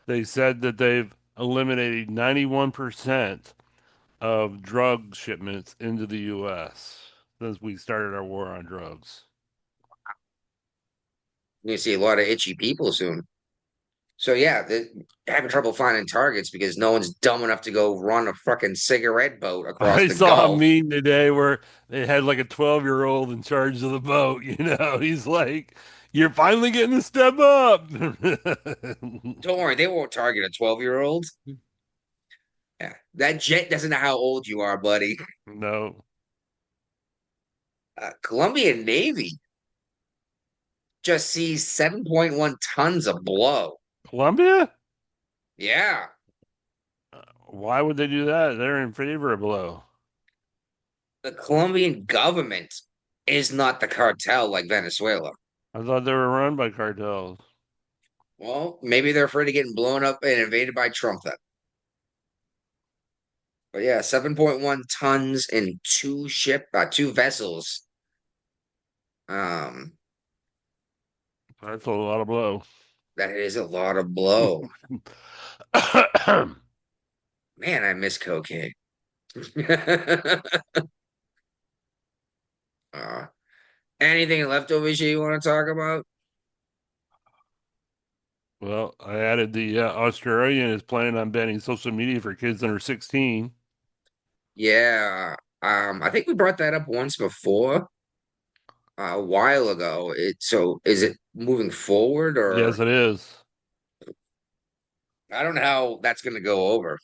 They said that they've eliminated 91% of drug shipments into the U.S. since we started our war on drugs. You see a lot of itchy people soon. So yeah, they're having trouble finding targets because no one's dumb enough to go run a fucking cigarette boat across I the saw a Gulf. meme today where they had like a 12-year-old in charge of the boat. He's like, "You're finally getting to step up." Don't worry, they won't target a 12-year-old. Yeah, that jet doesn't know how old you are, buddy. No. Colombian Navy just seized 7.1 tons of blow. Colombia? Yeah, Why would they do that? They're in favor of blow. the Colombian government is not the cartel like Venezuela. I thought they were run by cartels. Well, maybe they're afraid of getting blown up and invaded by Trump then. But yeah, 7.1 tons in two vessels. Um, That's a lot of blow. that is a lot of blow. Man, I miss cocaine. uh, anything left over here you want to talk about? Well, I added the Australian is planning on banning social media for kids under 16. Yeah. I think we brought that up once before, a while ago. So is it moving forward or Yes, it is. I don't know how that's gonna go over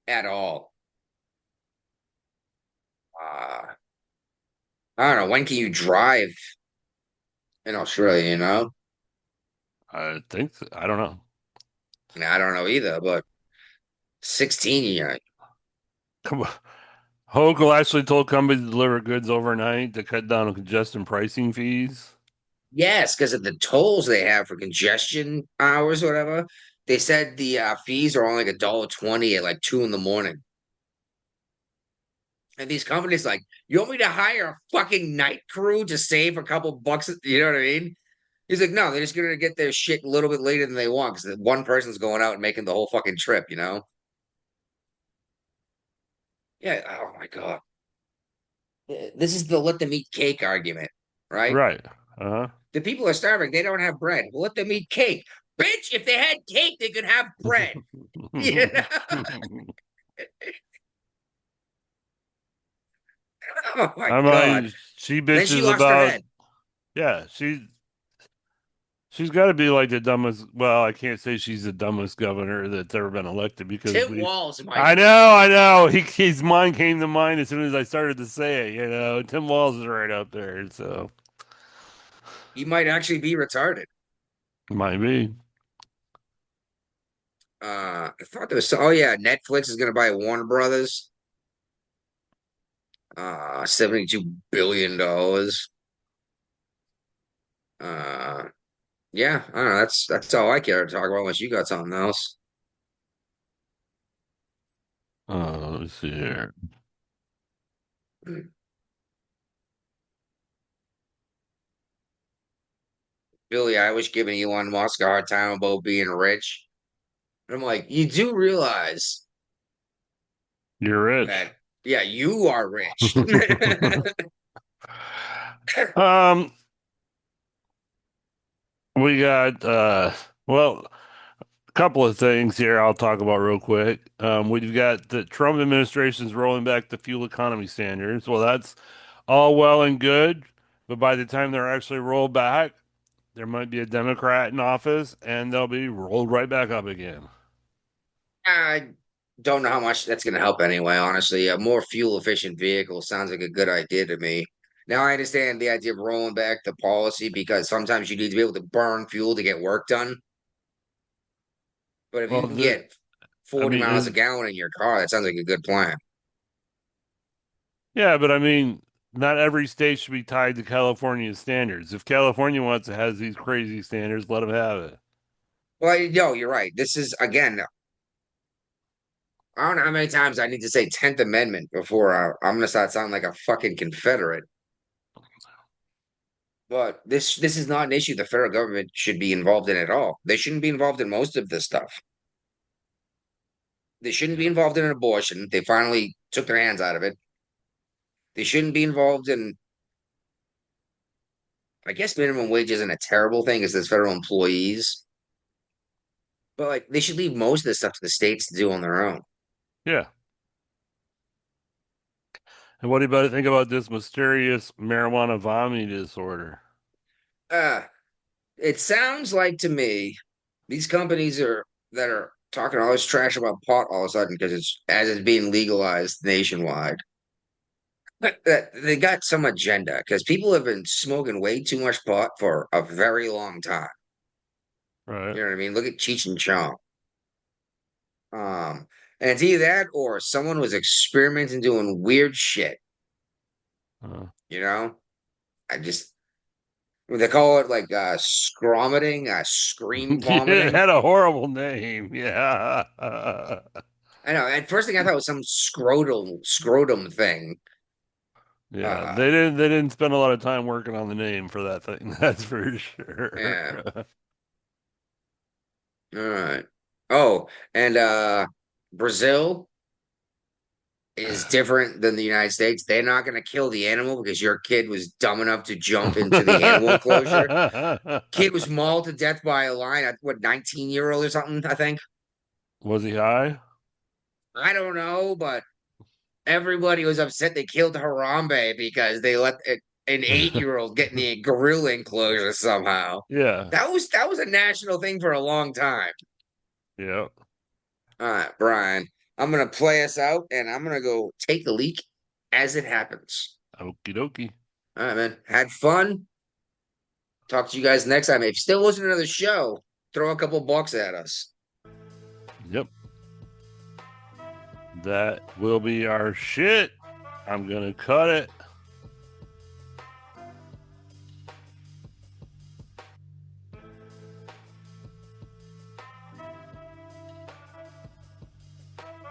at all. Uh I don't know. When can you drive in Australia, you know? I think so. I don't know. I don't know either, but 16, yeah. Come on. Hochul actually told companies to deliver goods overnight to cut down on congestion pricing fees. Yes, because of the tolls they have for congestion hours or whatever. They said the fees are only like $1.20 at like 2 in the morning. And these companies like, you want me to hire a fucking night crew to save a couple bucks? You know what I mean? He's like, no, they're just gonna get their shit a little bit later than they want because one person's going out and making the whole fucking trip, you know? Yeah. Oh my God. This is the let them eat cake argument, right? Right. Uh-huh. The people are starving. They don't have bread. Well, let them eat cake. Bitch, if they had cake, they could have bread. You know? Oh my I God. mean, she Then she bitches lost her about, head. yeah, she's got to be like the dumbest. Well, I can't say she's the dumbest governor that's ever been elected because Tim we. Walz I might know, be. I know. His mind came to mind as soon as I started to say it. Tim Walz is right up there, so He might actually be retarded. might be. I thought there was oh yeah, Netflix is gonna buy Warner Brothers. $72 billion. Uh yeah, I don't know. That's all I care to talk about unless you got something else. Let's see here. Billy Eilish giving Elon Musk a hard time about being rich. And I'm like, you do realize You're rich. that, yeah, you are rich. um, we got well, a couple of things here I'll talk about real quick. We've got the Trump administration's rolling back the fuel economy standards. Well, that's all well and good, but by the time they're actually rolled back, there might be a Democrat in office and they'll be rolled right back up again. I don't know how much that's going to help anyway, honestly. A more fuel efficient vehicle sounds like a good idea to me. Now, I understand the idea of rolling back the policy because sometimes you need to be able to burn fuel to get work done. But if you Well, can get I 40 mean, miles a gallon in your car, that sounds like a good plan. yeah, but I mean, not every state should be tied to California's standards. If California wants to has these crazy standards, let them have it. Well, no, you're right. This is, again, I don't know how many times I need to say 10th Amendment before I'm going to start sounding like a fucking Confederate. But this is not an issue the federal government should be involved in at all. They shouldn't be involved in most of this stuff. They shouldn't be Yeah. involved in an abortion. They finally took their hands out of it. They shouldn't be involved in, I guess minimum wage isn't a terrible thing as there's federal employees, but like they should leave most of this stuff to the states to do on their own. Yeah. And what do you think about this mysterious marijuana vomiting disorder? Uh, it sounds like to me these companies are that are talking all this trash about pot all of a sudden because it's being legalized nationwide. That they got some agenda because people have been smoking way too much pot for a very long time. Right. You know what I mean? Look at Cheech and Chong. And it's either that or someone was experimenting doing weird shit. Uh, You know, I just they call it like scromiting, scream it vomiting. had a horrible name. Yeah. I know. At first thing I thought it was some scrotum thing. Yeah. Uh, They didn't spend a lot of time working on the name for that thing. That's for yeah. sure. All right. Oh, and Brazil is different than the United States. They're not going to kill the animal because your kid was dumb enough to jump into the animal enclosure. Kid was mauled to death by a lion at what 19-year-old or something, I think. Was he high? I don't know, but everybody was upset they killed Harambe because they let an 8-year-old get in the gorilla enclosure somehow. Yeah. That was a national thing for a long time. Yeah. All right, Brian, I'm gonna play us out and I'm gonna go take a leak as it happens. Okie dokie. All right, man. Had fun. talk to you guys next time. If you're still listening to the show, throw a couple bucks at us. Yep. That will be our shit. I'm gonna cut it.